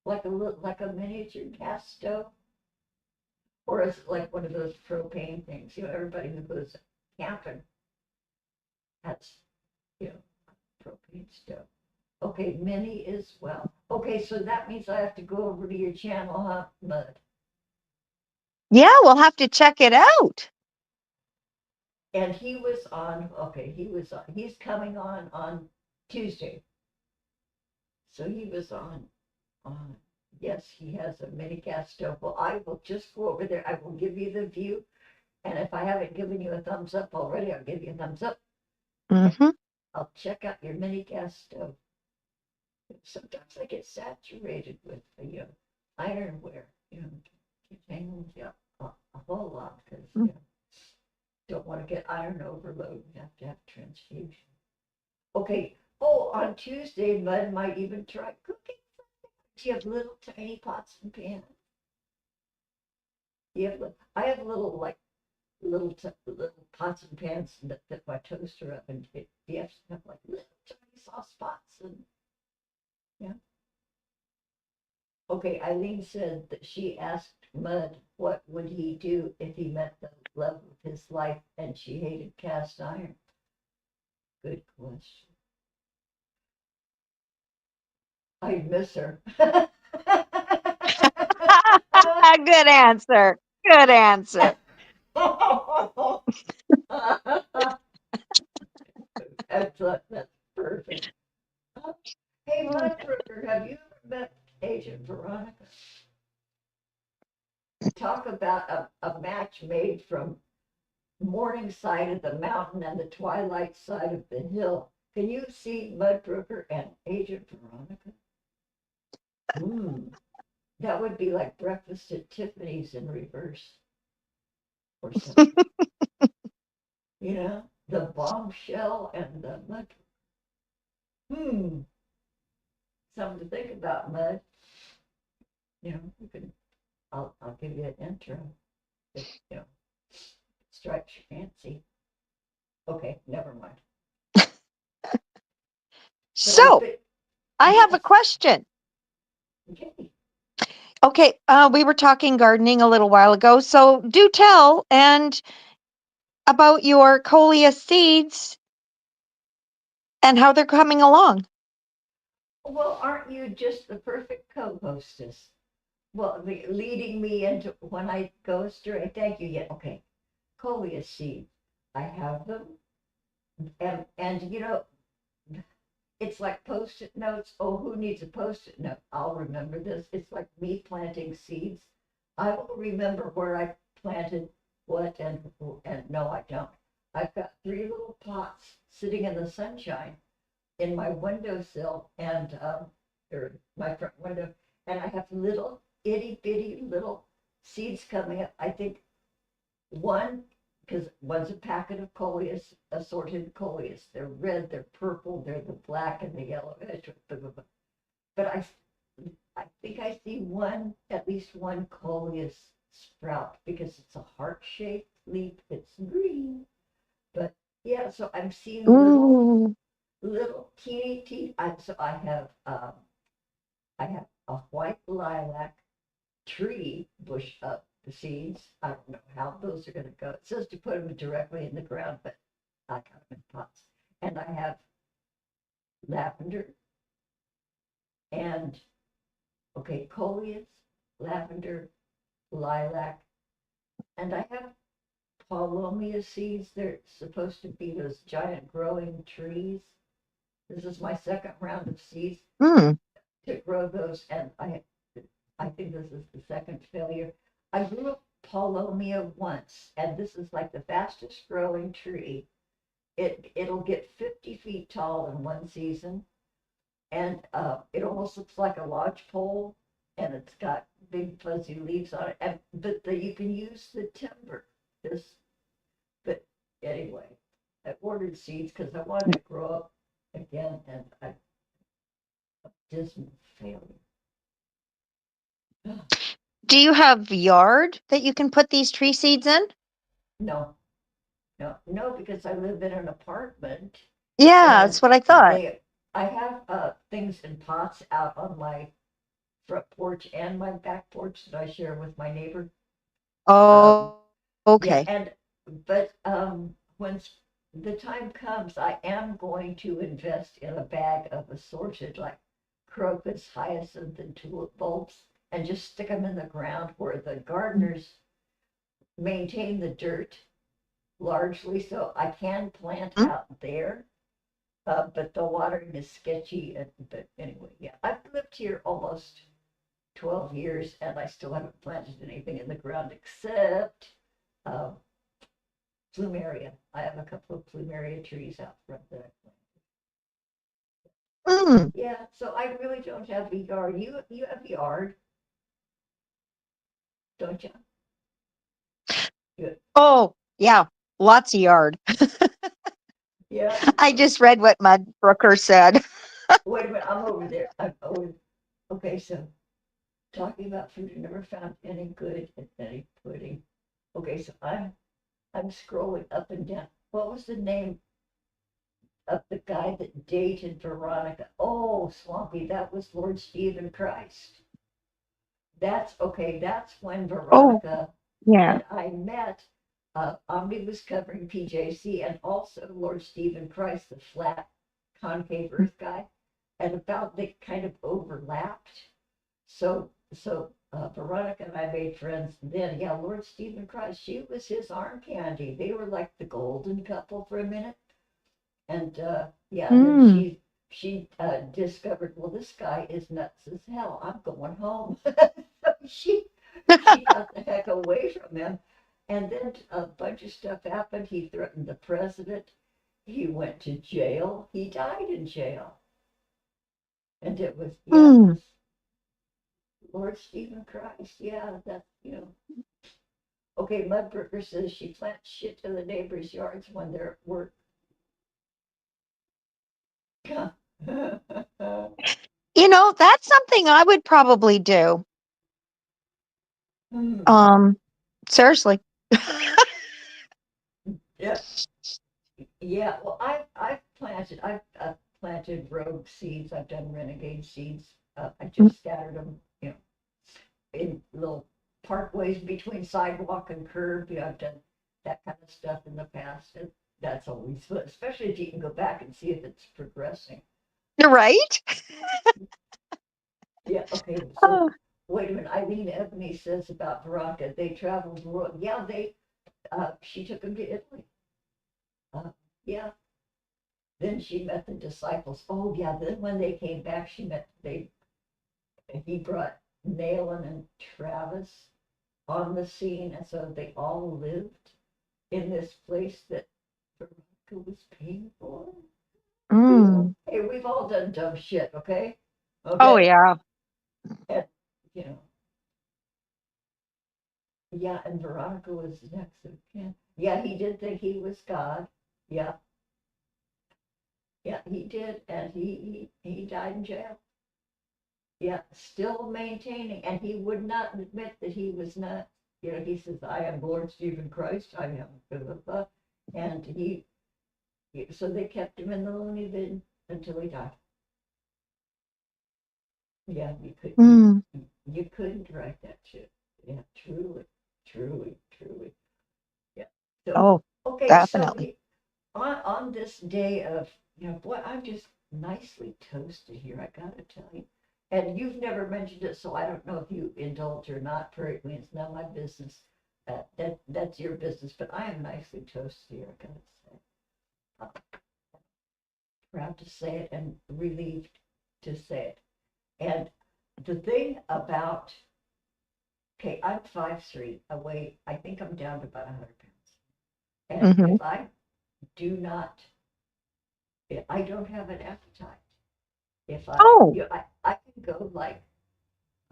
Like a miniature gas stove? Or is it like one of those propane things? You know, everybody who goes camping has, you know, propane stove. Okay, Minnie is well. Okay, so that means I have to go over to your channel, huh, Mud? Yeah, we'll have to check it out. And he was on, okay, he's coming on Tuesday. So he was on, yes, he has a mini gas stove. Well, I will just go over there. I will give you the view. And if I haven't given you a thumbs up already, I'll give you a thumbs up. Mm-hmm. I'll check out your mini gas stove. Sometimes I get saturated with the ironware, contains a whole lot because don't want to get iron overload. You have to have transfusion. Okay. Oh, on Tuesday, Mud might even try cooking. Do you have little tiny pots and pans? I have little little pots and pans that fit my toaster up, and you have to have like little tiny sauce pots and yeah. Okay, Eileen said that she asked Mud what would he do if he met the love of his life and she hated cast iron. Good question. I'd miss her. Good answer. Good answer. That's perfect. Hey, Mudbrooker, have you ever met Agent Veronica? Talk about a match made from morning side of the mountain and the twilight side of the hill. Can you see Mudbrooker and Agent Veronica? That would be like breakfast at Tiffany's in reverse or something. The bombshell and the mud. Something to think about, Mud. You can. I'll give you an intro. If, strikes your fancy. Okay, never mind. So, I have a yes. question. Okay. Okay, we were talking gardening a little while ago, so do tell and about your coleus seeds and how they're coming along. Well, aren't you just the perfect co-hostess? Well, leading me into when I go astray. Thank you. Yeah. Okay. Coleus seeds. I have them, and it's like post-it notes. Oh, who needs a post-it note? I'll remember this. It's like me planting seeds. I will remember where I planted what, and no, I don't. I've got 3 little pots sitting in the sunshine in my windowsill and or my front window, and I have little itty bitty little seeds coming up. I think because one's a packet of coleus, assorted coleus. They're red, they're purple, they're the black and the yellow. But I think I see at least one coleus sprout because it's a heart-shaped leaf. It's green, but yeah. So I'm seeing little teeny. So I have a white lilac tree bush up the seeds. I don't know how those are going to go. It says to put them directly in the ground, but I got them in pots. And I have lavender and, okay, coleus, lavender, lilac, and I have palomia seeds. They're supposed to be those giant growing trees. This is my second round of seeds to grow those, and I think this is the second failure. I grew up palomia once, and this is like the fastest growing tree. It'll get 50 feet tall in one season, and it almost looks like a lodgepole, and it's got big fuzzy leaves on it. But you can use the timber this, but anyway, I ordered seeds because I wanted to grow up again, and I dismal failure. Do you have yard that you can put these tree seeds in? No, no, no, because I live in an apartment, Yeah, and that's what I thought. I have things in pots out on my front porch and my back porch that I share with my neighbor. Um, Oh, okay. yeah, and but when the time comes, I am going to invest in a bag of assorted like crocus, hyacinth, and tulip bulbs, and just stick them in the ground where the gardeners maintain the dirt largely, so I can plant Mm. out there. But the watering is sketchy. But anyway, yeah, I've lived here almost 12 years, and I still haven't planted anything in the ground except uh, plumeria. I have a couple of plumeria trees out front that I planted. Mm. Yeah, so I really don't have a yard. You have a yard, don't you? Good. Oh, yeah, lots of yard. Yeah. I just read what Mud Brooker said. Wait a minute, I'm over there. I'm over. Okay, so talking about food, I never found any good at any pudding. Okay, so I'm scrolling up and down. What was the name of the guy that dated Veronica? Oh, Swampy, that was Lord Stephen Christ. That's okay. That's when Oh, Veronica yeah. and I met. Omni was covering PJC and also Lord Stephen Christ, the flat concave Earth guy, and about they kind of overlapped. So Veronica and I made friends then. Yeah, Lord Stephen Christ, she was his arm candy. They were like the golden couple for a minute. And yeah, and then Mm. she discovered, well, this guy is nuts as hell. I'm going home. So she got the heck away from him. And then a bunch of stuff happened. He threatened the president. He went to jail. He died in jail. And it was, yeah, it Mm. was Lord Stephen Christ. Yeah, that's, you know. Okay, Mudbrook says she plants shit to the neighbors' yards when they're at work. That's something I would probably do. Hmm. Um, seriously. Yeah, yeah. Well, I've planted rogue seeds. I've done renegade seeds. I just scattered them, in little parkways between sidewalk and curb. I've done that kind of stuff in the past, and that's always fun, especially if you can go back and see if it's progressing. You're right. Yeah. Okay. So Oh. wait a minute. Eileen Ebony says about Veronica. They traveled the world. Yeah. She took them to Italy. Uh, yeah. Then she met the disciples. Oh yeah. Then when they came back, he brought Malin and Travis on the scene, and so they all lived in this place that Veronica was paying for. Mm. Hey, we've all done dumb shit, okay? Oh, Okay, yeah. and you know, yeah. And Veronica was next of kin. Yeah, he did think he was God. Yeah, yeah, he did, and he died in jail. Yeah, still maintaining, and he would not admit that he was not. He says, "I am Lord Stephen Christ. I am blah, blah, blah." And so they kept him in the loony bin until he died. Yeah, Mm. you couldn't write that shit. Yeah, truly, truly, truly. Yeah. So Oh, okay, so definitely. on this day of, boy, I'm just nicely toasted here. I gotta tell you. And you've never mentioned it, so I don't know if you indulge or not. Prairie Queen, it's not my business. That's your business. But I am nicely toasted here. I gotta say. Uh, Proud to say it and relieved to say it. And the thing about, okay, I'm 5'3". I think I'm down to about 100 pounds. And Hmm. if I do not, if I don't have an appetite, if Oh. I can go like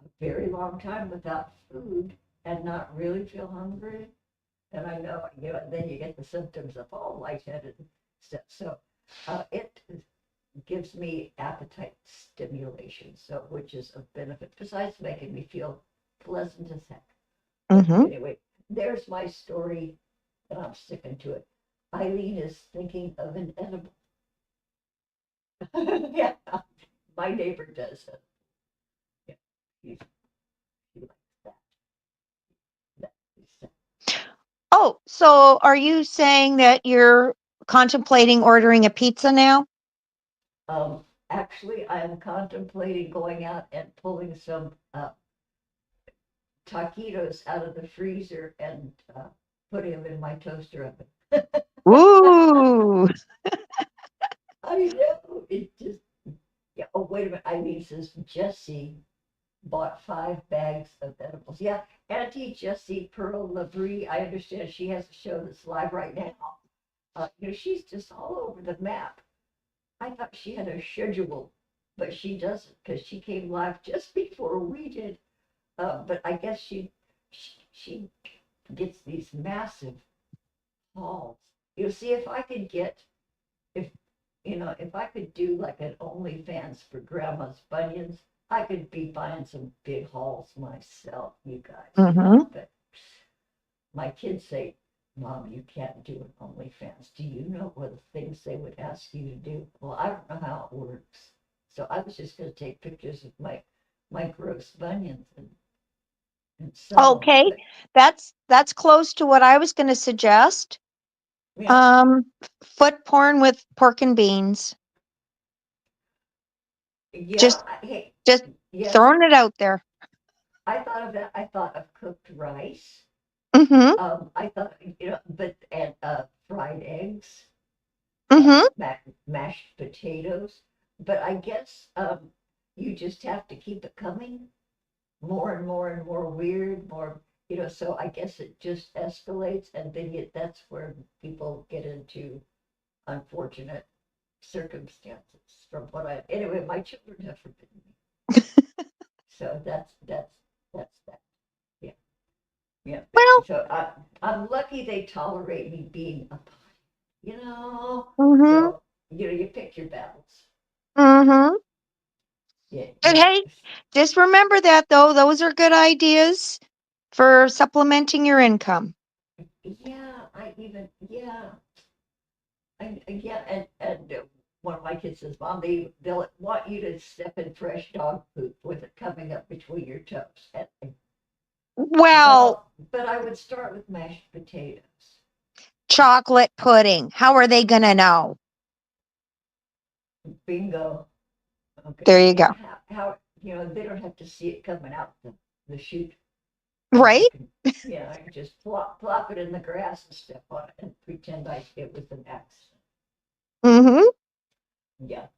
a very long time without food and not really feel hungry. and I know, then you get the symptoms of all lightheaded and stuff. So it gives me appetite stimulation, so which is a benefit besides making me feel pleasant as heck. But Mm-hmm. anyway, there's my story, and I'm sticking to it. Eileen is thinking of an edible. Yeah, my neighbor does it. Yeah, she likes that. That is Oh, so are you saying that you're contemplating ordering a pizza now? Actually, I'm contemplating going out and pulling some taquitos out of the freezer and putting them in my toaster oven. Ooh. I know it just. Yeah. Oh, wait a minute. Eileen says Jessie bought 5 bags of edibles. Yeah, Auntie Jessie Pearl Labrie. I understand she has a show that's live right now. She's just all over the map. I thought she had a schedule, but she doesn't because she came live just before we did. But I guess she gets these massive hauls. See if I could get if if I could do like an OnlyFans for Grandma's Bunions, I could be buying some big hauls myself, you guys. Mm-hmm. But my kids say, Mom, you can't do an OnlyFans. Do you know what the things they would ask you to do? Well, I don't know how it works. So I was just going to take pictures of my gross bunions and sell them. Okay, But that's close to what I was going to suggest. yeah, Um, Foot porn with pork and beans. yeah, Just hey, just yes, throwing it out there. I thought of that. I thought of cooked rice. Mm-hmm. I thought, but and fried eggs, Mm-hmm. mashed potatoes. But I guess you just have to keep it coming, more and more and more weird, more, So I guess it just escalates, and then that's where people get into unfortunate circumstances. From what I anyway, my children have forbidden me, so that's that. Yeah. Yeah, Well, so I'm lucky they tolerate me being a mm-hmm. So, you pick your battles. Mm-hmm. Yeah, But yeah, hey, just remember that though, those are good ideas for supplementing your income. yeah. Yeah, and one of my kids says, Mom, they'll want you to step in fresh dog poop with it coming up between your toes. But Well, I would start with mashed potatoes. chocolate pudding. How are they gonna know? Bingo. There Okay, you go. they don't have to see it coming out the chute. I Right? can, I can just plop it in the grass and step on it and pretend it was an accident. Mm-hmm. Yeah,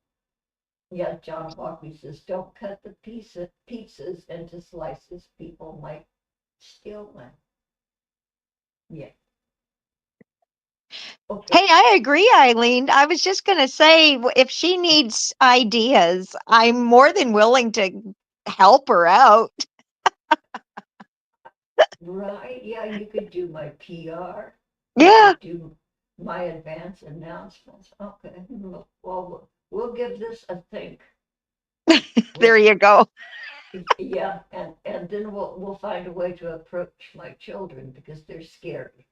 yeah. John Walkley says, "Don't cut the pizzas into slices. People might steal them." Yeah. Hey, Okay. I agree, Eileen. I was just gonna say, if she needs ideas, I'm more than willing to help her out. Right. Yeah, you could do my PR. You Yeah, could do my advance announcements. Okay. Well, we'll give this a think. there We'll, you go. yeah, and then we'll find a way to approach my children because they're scary.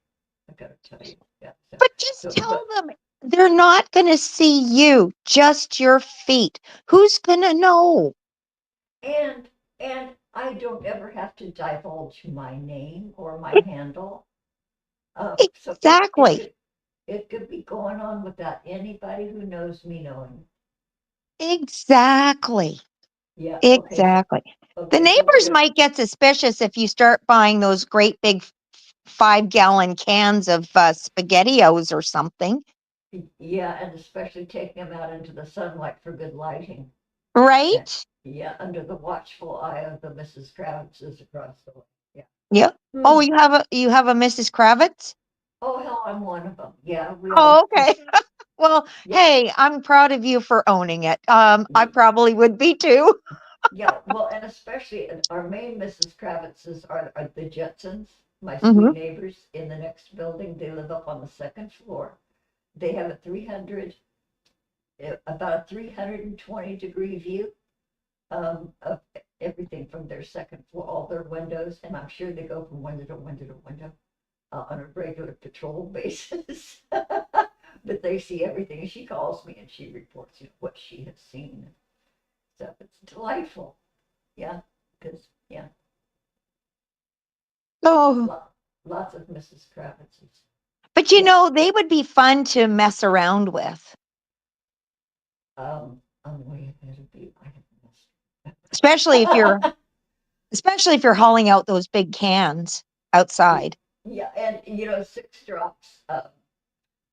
I gotta tell you. Yeah. So But just so tell but them they're not gonna see you, just your feet. Who's gonna know? and I don't ever have to divulge my name or my handle. So Exactly. it could be going on without anybody who knows me knowing. Exactly. Yeah. Exactly. The So we're neighbors gonna. might get suspicious if you start buying those great big 5-gallon cans of SpaghettiOs or something, Yeah, and especially taking them out into the sunlight for good lighting. And, right? yeah, under the watchful eye of the Mrs. Kravitzes across the way. Yeah. Yep. Oh, Hmm. you have a Mrs. Kravitz? Oh hell, I'm one of them. Yeah, we all. Oh, okay. Well, Yeah, hey, I'm proud of you for owning it. I yeah, probably would be too. yeah. Well, and especially our main Mrs. Kravitzes are the Jetsons. My sweet Mhm. neighbors in the next building, they live up on the second floor. They have about a 320-degree view of everything from their second floor, all their windows, and I'm sure they go from window to window to window on a regular patrol basis. But they see everything, and she calls me and she reports, what she has seen. So it's delightful. Yeah, because yeah, Oh, lots of Mrs. Kravitz's. but Yeah. they would be fun to mess around with, I'm way ahead of you. I especially if you're have missed. especially if you're hauling out those big cans outside. Yeah, and Six Drops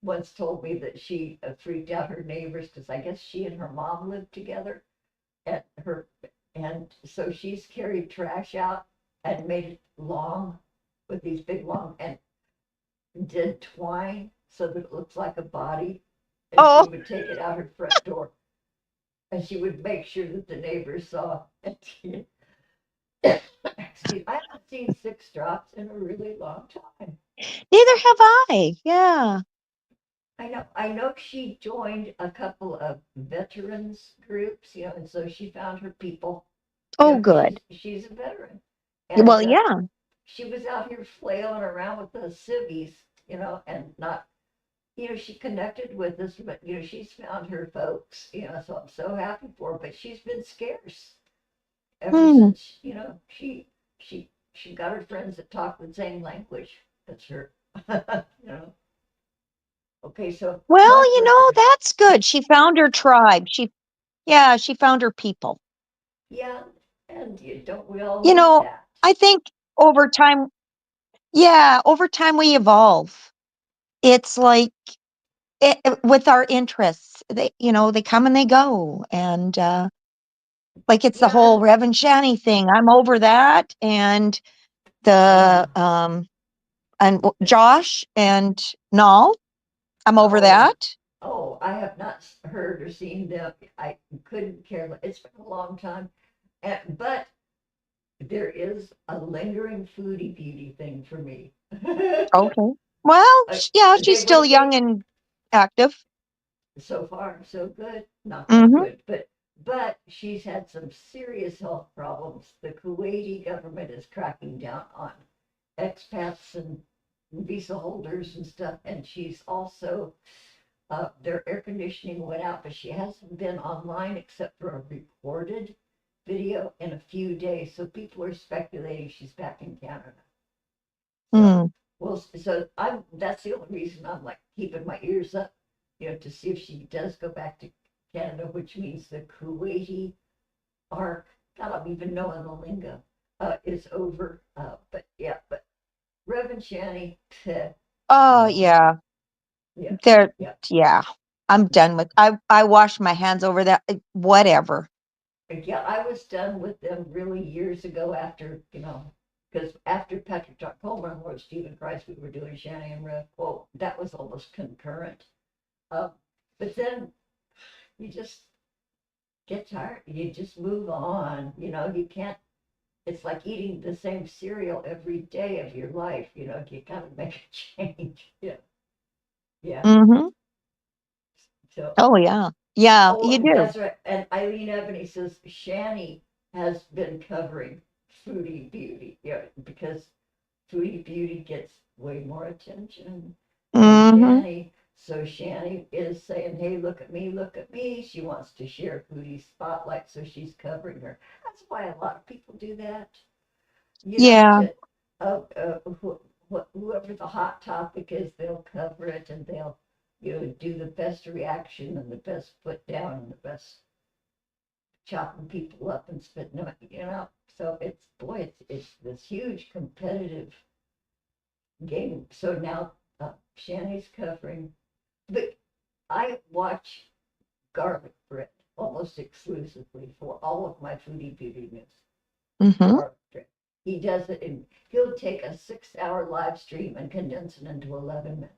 once told me that she freaked out her neighbors because I guess she and her mom lived together at her, and so she's carried trash out and made it long with these big long and did twine so that it looks like a body, and she Oh, would take it out her front door, and she would make sure that the neighbors saw. Excuse, I haven't seen Six Drops in a really long time. neither have I. Yeah. I know she joined a couple of veterans groups, and so she found her people, Oh, because good. she's a veteran, Well, and yeah. she was out here flailing around with the civvies, and not, she connected with us, but she's found her folks, so I'm so happy for her. But she's been scarce ever Hmm. since, she got her friends that talk the same language. That's her, you know. Okay, so my Well, first, that's good. She found her tribe. Yeah, she found her people. yeah, and don't we all You need know, that? I think over time, yeah, over time we evolve. It's like with our interests, they come and they go. And like it's the Yeah, whole Rev and Shani thing. I'm over that. And the, uh, Josh and Null, I'm over oh, that. I have not heard or seen them. I couldn't care less. It's been a long time, but there is a lingering foodie beauty thing for me. Okay. Well, yeah, she's They still were young they and active. so far so good. Knock on Hmm. wood, but she's had some serious health problems. The Kuwaiti government is cracking down on expats and visa holders and stuff, and she's also their air conditioning went out, but she hasn't been online except for a recorded video in a few days. So people are speculating she's back in Canada. So, Mm. well, so that's the only reason I'm like keeping my ears up, to see if she does go back to Canada, which means the Kuwaiti arc, I don't even know in the lingo, is over. But yeah, but Reverend Shani, Oh, no, yeah. yeah, There, yeah. yeah. I'm done with. I wash my hands over that. Whatever. Yeah, I was done with them really years ago after, because after Patrick Coleman and Lord Stephen Christ, we were doing Shanny and Rev. Well, that was almost concurrent. Uh, but then you just get tired. You just move on. You can't, it's like eating the same cereal every day of your life. You gotta make a change. Yeah. Yeah. Hmm. So, Oh, yeah. Yeah, oh, you do. that's right. And Eileen Ebony says Shanny has been covering Foodie Beauty, because Foodie Beauty gets way more attention than Hmm. Shanny. So Shanny is saying, hey, look at me, look at me. She wants to share Foodie's spotlight, so she's covering her. That's why a lot of people do that. Yeah. To uh, uh, whoever the hot topic is, they'll cover it, and they'll, do the best reaction and the best put down and the best chopping people up and spitting them, So it's, boy, it's this huge competitive game. So now Shanny's covering, but I watch garlic bread almost exclusively for all of my foodie beauty news. Hmm. Garlic bread. He does it, and he'll take a 6-hour live stream and condense it into 11 minutes.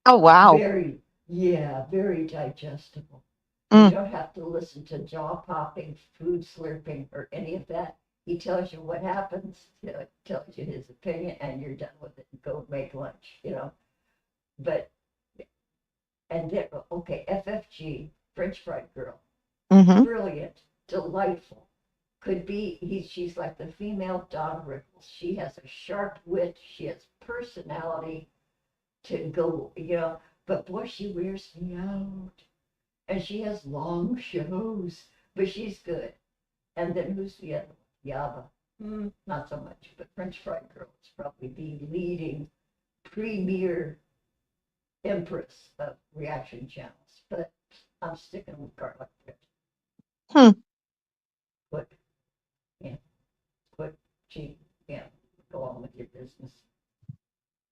Oh, wow. Very, yeah, very digestible. You Mm. don't have to listen to jaw popping, food slurping, or any of that. He tells you what happens, tells you his opinion, and you're done with it. Go make lunch, But and then okay, FFG, French fried girl, Mm-hmm. brilliant, delightful. Could be she's like the female Don Rickles. She has a sharp wit. She has personality to go, But boy, she wears me out, and she has long shows, but she's good. And then who's the other one? Yaba. Not so much, but French Fried Girl is probably the leading premier empress of reaction channels. But I'm sticking with garlic bread. Hmm. Put, yeah, put, gee, yeah, go on with your business.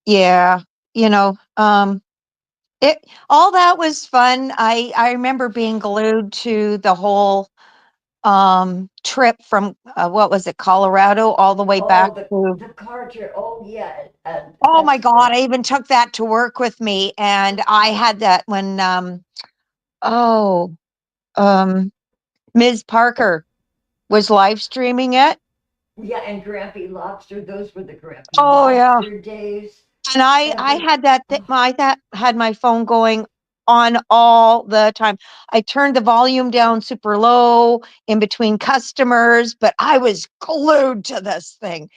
Yeah. You know, it all that was fun. I remember being glued to the whole trip from what was it, Colorado, all the way back Oh, the to. the Carter. Oh yeah, Oh my that's God, I even took that to work with me, and I had that when oh um Ms. Parker was live streaming it. yeah, and Grampy Lobster. Those were the Grampy Oh yeah. Lobster days. And I Every had that oh, that had my phone going on all the time. I turned the volume down super low in between customers, but I was glued to this thing.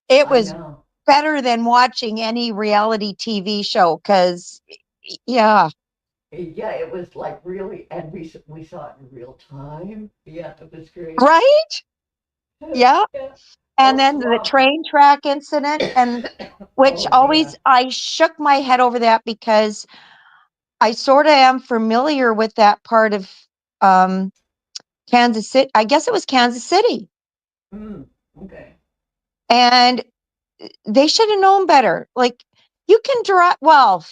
It I was know. better than watching any reality TV show because yeah, Yeah, it was like really, and we saw it in real time. Yeah, it was great. right? Yeah. Yeah. And Oh, then the Swamp. train track incident, and which Oh always yeah. I shook my head over that because I sort of am familiar with that part of um Kansas City. I guess it was Kansas City. Mm, okay. And they should have known better. Like, you can drive, well,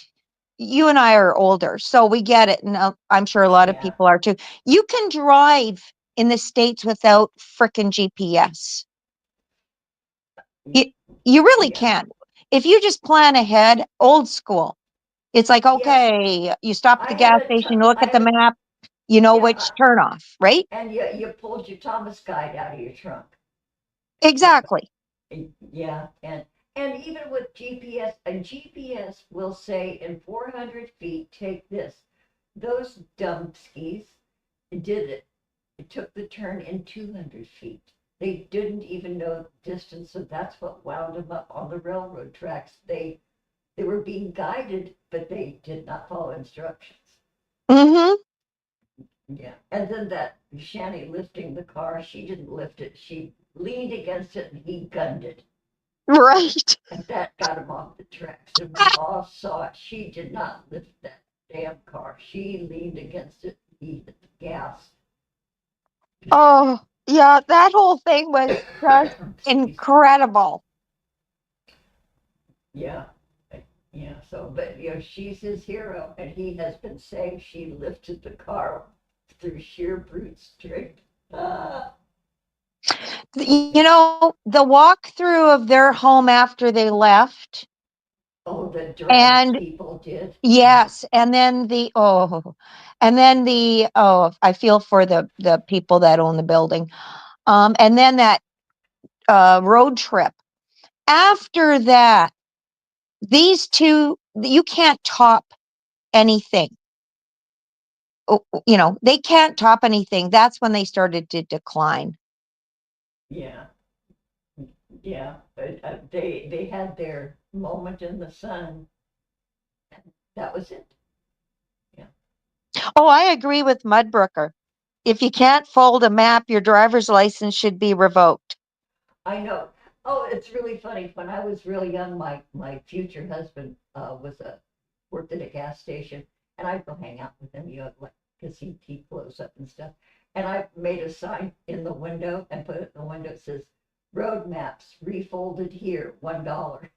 you and I are older, so we get it. And I'm sure a lot of Yeah. people are too. You can drive in the States without frickin' GPS. You, you really Yeah. can. If you just plan ahead, old school, it's like, Yeah. okay, you stop at I the had gas a. station, you look I at the had a. map, you know Yeah. which turn off, right? And you pulled your Thomas guide out of your trunk. Exactly. Yeah. And even with GPS, a GPS will say in 400 feet, take this. Those dumb skis did it. It took the turn in 200 feet. They didn't even know the distance, so that's what wound them up on the railroad tracks. They were being guided, but they did not follow instructions. Mm-hmm. Yeah. And then that Shanny lifting the car, she didn't lift it. She leaned against it and he gunned it. Right. And that got him off the tracks. And we all saw it. She did not lift that damn car. She leaned against it. He hit the gas. Oh, yeah, that whole thing was just Excuse me. incredible. Yeah. Yeah. So, but she's his hero, and he has been saying she lifted the car through sheer brute strength. Ah. You know, the walkthrough of their home after they left, Oh, the drags and people did. yes, and then I feel for the people that own the building. And then that road trip. After that, these two, you can't top anything. They can't top anything. That's when they started to decline. Yeah. Yeah. But they had their moment in the sun. That was it. Yeah. Oh, I agree with Mudbrooker. If you can't fold a map, your driver's license should be revoked. I know. Oh, it's really funny. When I was really young, my future husband was a worked at a gas station, and I'd go hang out with him, like because he close up and stuff. And I made a sign in the window and put it in the window. It says, "Road maps refolded here, $1."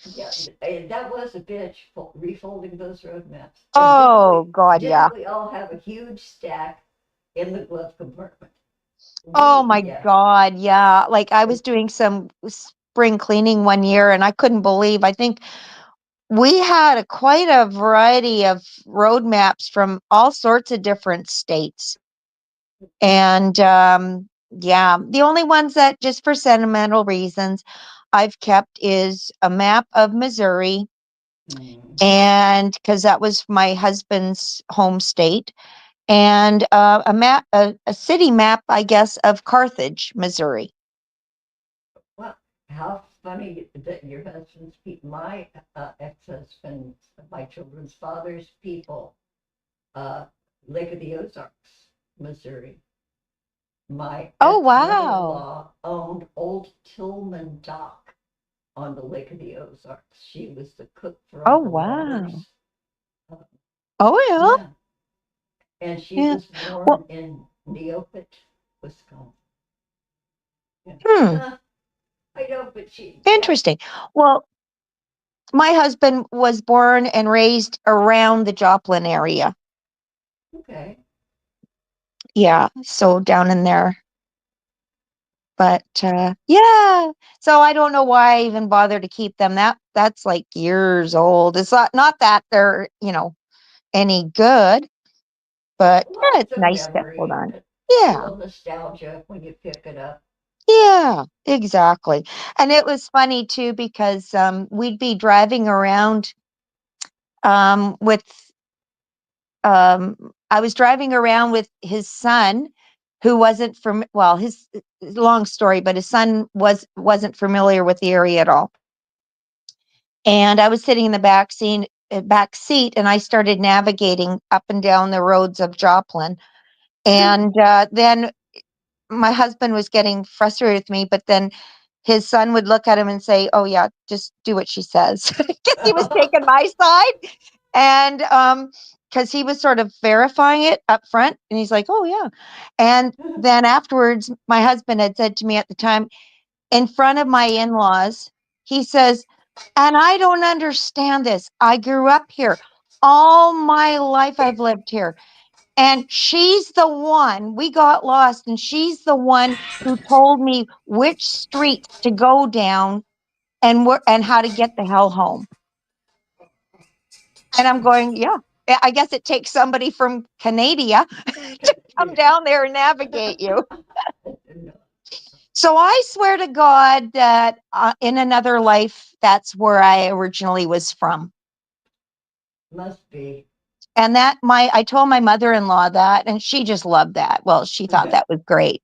Yeah, that was a bitch refolding those road maps. And didn't Oh, we God, yeah. didn't we all have a huge stack in the glove compartment? Oh, We my yeah. God, yeah. Like, I was doing some spring cleaning one year, and I couldn't believe, I think we had quite a variety of road maps from all sorts of different states. And yeah, the only ones that just for sentimental reasons I've kept is a map of Missouri, Mm. and because that was my husband's home state, and a map, a city map, I guess, of Carthage, Missouri. Well, how funny that your husband's people, my ex-husband, my children's father's people, uh, Lake of the Ozarks, Missouri. My Oh, wow. ex-mother-in-law owned Old Tillman Dock on the Lake of the Ozarks. She was the cook for Oh, all the wow. loggers. Uh, Oh, yeah. yeah, and she Yeah. was born Well, in Neopet, Wisconsin. Yeah. hmm. I know, but she, yeah, Interesting. Well, my husband was born and raised around the Joplin area. okay. Yeah. So down in there. But yeah. So I don't know why I even bother to keep them. That's like years old. It's not that they're, any good, but Well, yeah, it's it's a nice to hold memory. on. It's a Yeah. little nostalgia when you pick it up. Yeah, exactly. And it was funny too because we'd be driving around with um I was driving around with his son who wasn't from well, his long story, but his son wasn't familiar with the area at all. And I was sitting in the back seat, and I started navigating up and down the roads of Joplin. And then my husband was getting frustrated with me, but then his son would look at him and say, "Oh yeah, just do what she says," because he was taking my side, and because he was sort of verifying it up front, and he's like, "Oh yeah," and then afterwards, my husband had said to me at the time, in front of my in-laws, he says, "And I don't understand this. I grew up here. All my life I've lived here. And she's the one, we got lost, and she's the one who told me which streets to go down and how to get the hell home." And I'm going, yeah, I guess it takes somebody from Canada to come down there and navigate you. So I swear to God that in another life, that's where I originally was from. Must be. And I told my mother-in-law that, and she just loved that. Well, she thought that was great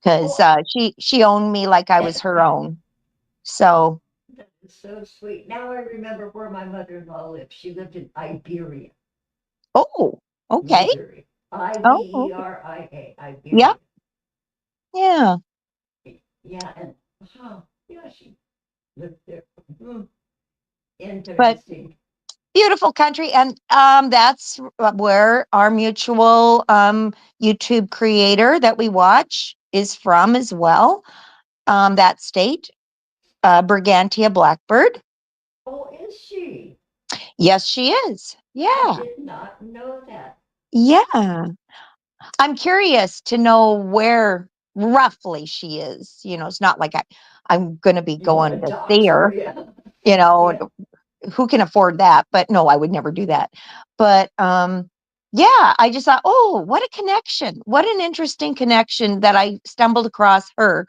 because Oh, she owned me like I was her own. So, that is so sweet. Now I remember where my mother-in-law lived. She lived in Iberia, oh, okay. Missouri. Oh, Iberia, yep, Iberia. yeah. Yeah, and yeah, she lived there. Hmm. But Interesting. beautiful country, and that's where our mutual YouTube creator that we watch is from as well. That state, Brigantia Blackbird. Oh, is she? Yes, she is. I Yeah, did not know that. yeah. I'm curious to know where roughly she is. It's not like I'm going to be You want going to to see dox her, her. yeah? You know, Yeah. who can afford that? But no, I would never do that. But yeah, I just thought, oh, what a connection! What an interesting connection that I stumbled across her,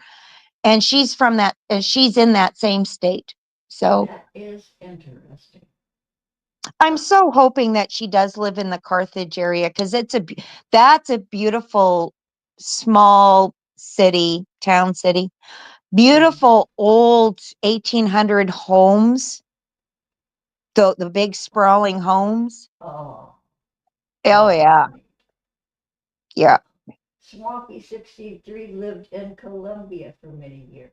and she's in that same state. So That is interesting. I'm so hoping that she does live in the Carthage area because that's a beautiful small town city. Mm. Beautiful old 1800 homes, the big sprawling homes. Oh, Oh oh, yeah. that's neat. Yeah. Swampy 63 lived in Colombia for many years.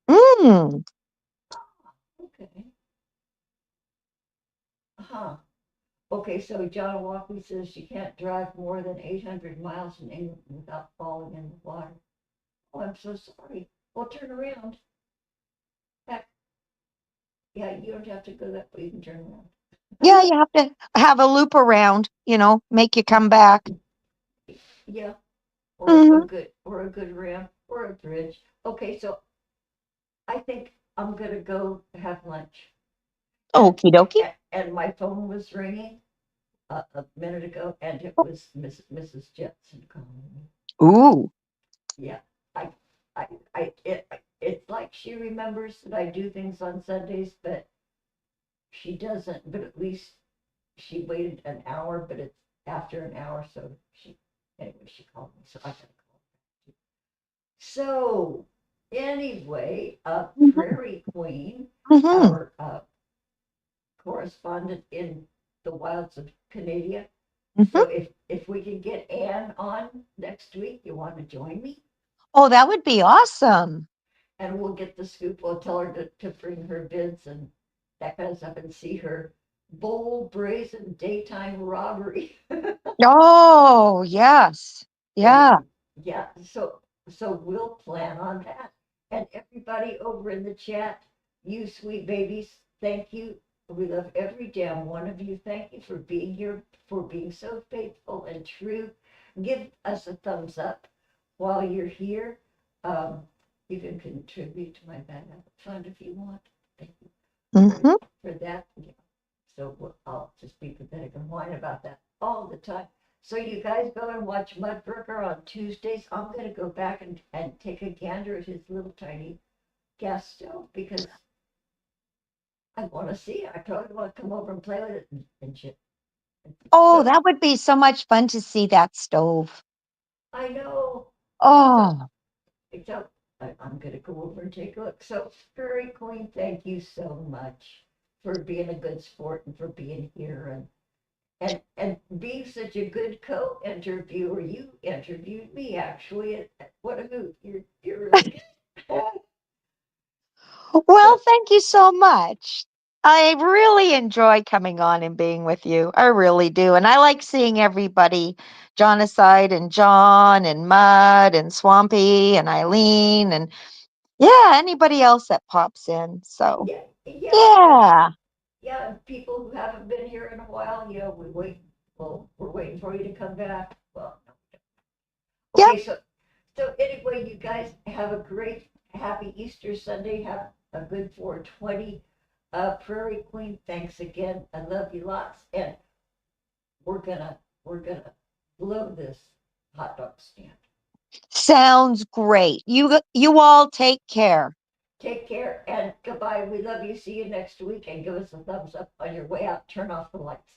Mm. Okay. Huh. Okay, so John Walkie says you can't drive more than 800 miles in England without falling in the water. Oh, I'm so sorry. Well, turn around. Heck, yeah, you don't have to go that way. You can turn Yeah, around. you have to have a loop around, make you come back. Yeah, Hmm. or a good ramp or a bridge. Okay, so I think I'm gonna go have lunch. And Okie dokie. and my phone was ringing. a minute ago, and it was Mrs. Jetson calling me. Ooh. Yeah, I, it's like she remembers that I do things on Sundays, but she doesn't. But at least she waited an hour, but it's after an hour, so anyway, she called me, so I gotta call her. So, anyway, Mhm. Prairie Queen, Mhm. our correspondent in the wilds of Canada. So Mhm. if we can get Anne on next week, you want to join me? Oh, that would be awesome. And we'll get the scoop. We'll tell her to bring her bids and that kind of stuff and see her bold, brazen daytime robbery. Oh, yes. And Yeah. yeah, so we'll plan on that. And everybody over in the chat, you sweet babies, thank you. We love every damn one of you. Thank you for being here, for being so faithful and true. Give us a thumbs up while you're here. Um, you can contribute to my bad habit fund if you want. Thank you for, Mhm. for that. Yeah. So I'll just be pathetic and whine about that all the time. So you guys go and watch Mudburger on Tuesdays. I'm gonna go back and take a gander at his little tiny gas stove because I want to see it. I probably want to come over and play with it and shit. Oh, So that would be so much fun to see that stove. I know. So Oh, so I'm gonna go over and take a look. So Fairy Queen, thank you so much for being a good sport and for being here and being such a good co-interviewer. You interviewed me actually. What a hoot! You're really good. well, So thank you so much. I really enjoy coming on and being with you. I really do. And I like seeing everybody, Jonacide and John and Mud and Swampy and Eileen and yeah, anybody else that pops in. So, yeah, yeah, and yeah. yeah, and people who haven't been here in a while, we wait. Well, we're waiting for you to come back. Well, no. Yep. Okay, so anyway, you guys have a great, happy Easter Sunday. Have a good 420. Prairie Queen, thanks again. I love you lots, and we're gonna blow this hot dog stand. Sounds great. You all take care. Take care and goodbye. We love you. See you next week, and give us a thumbs up on your way out. Turn off the lights.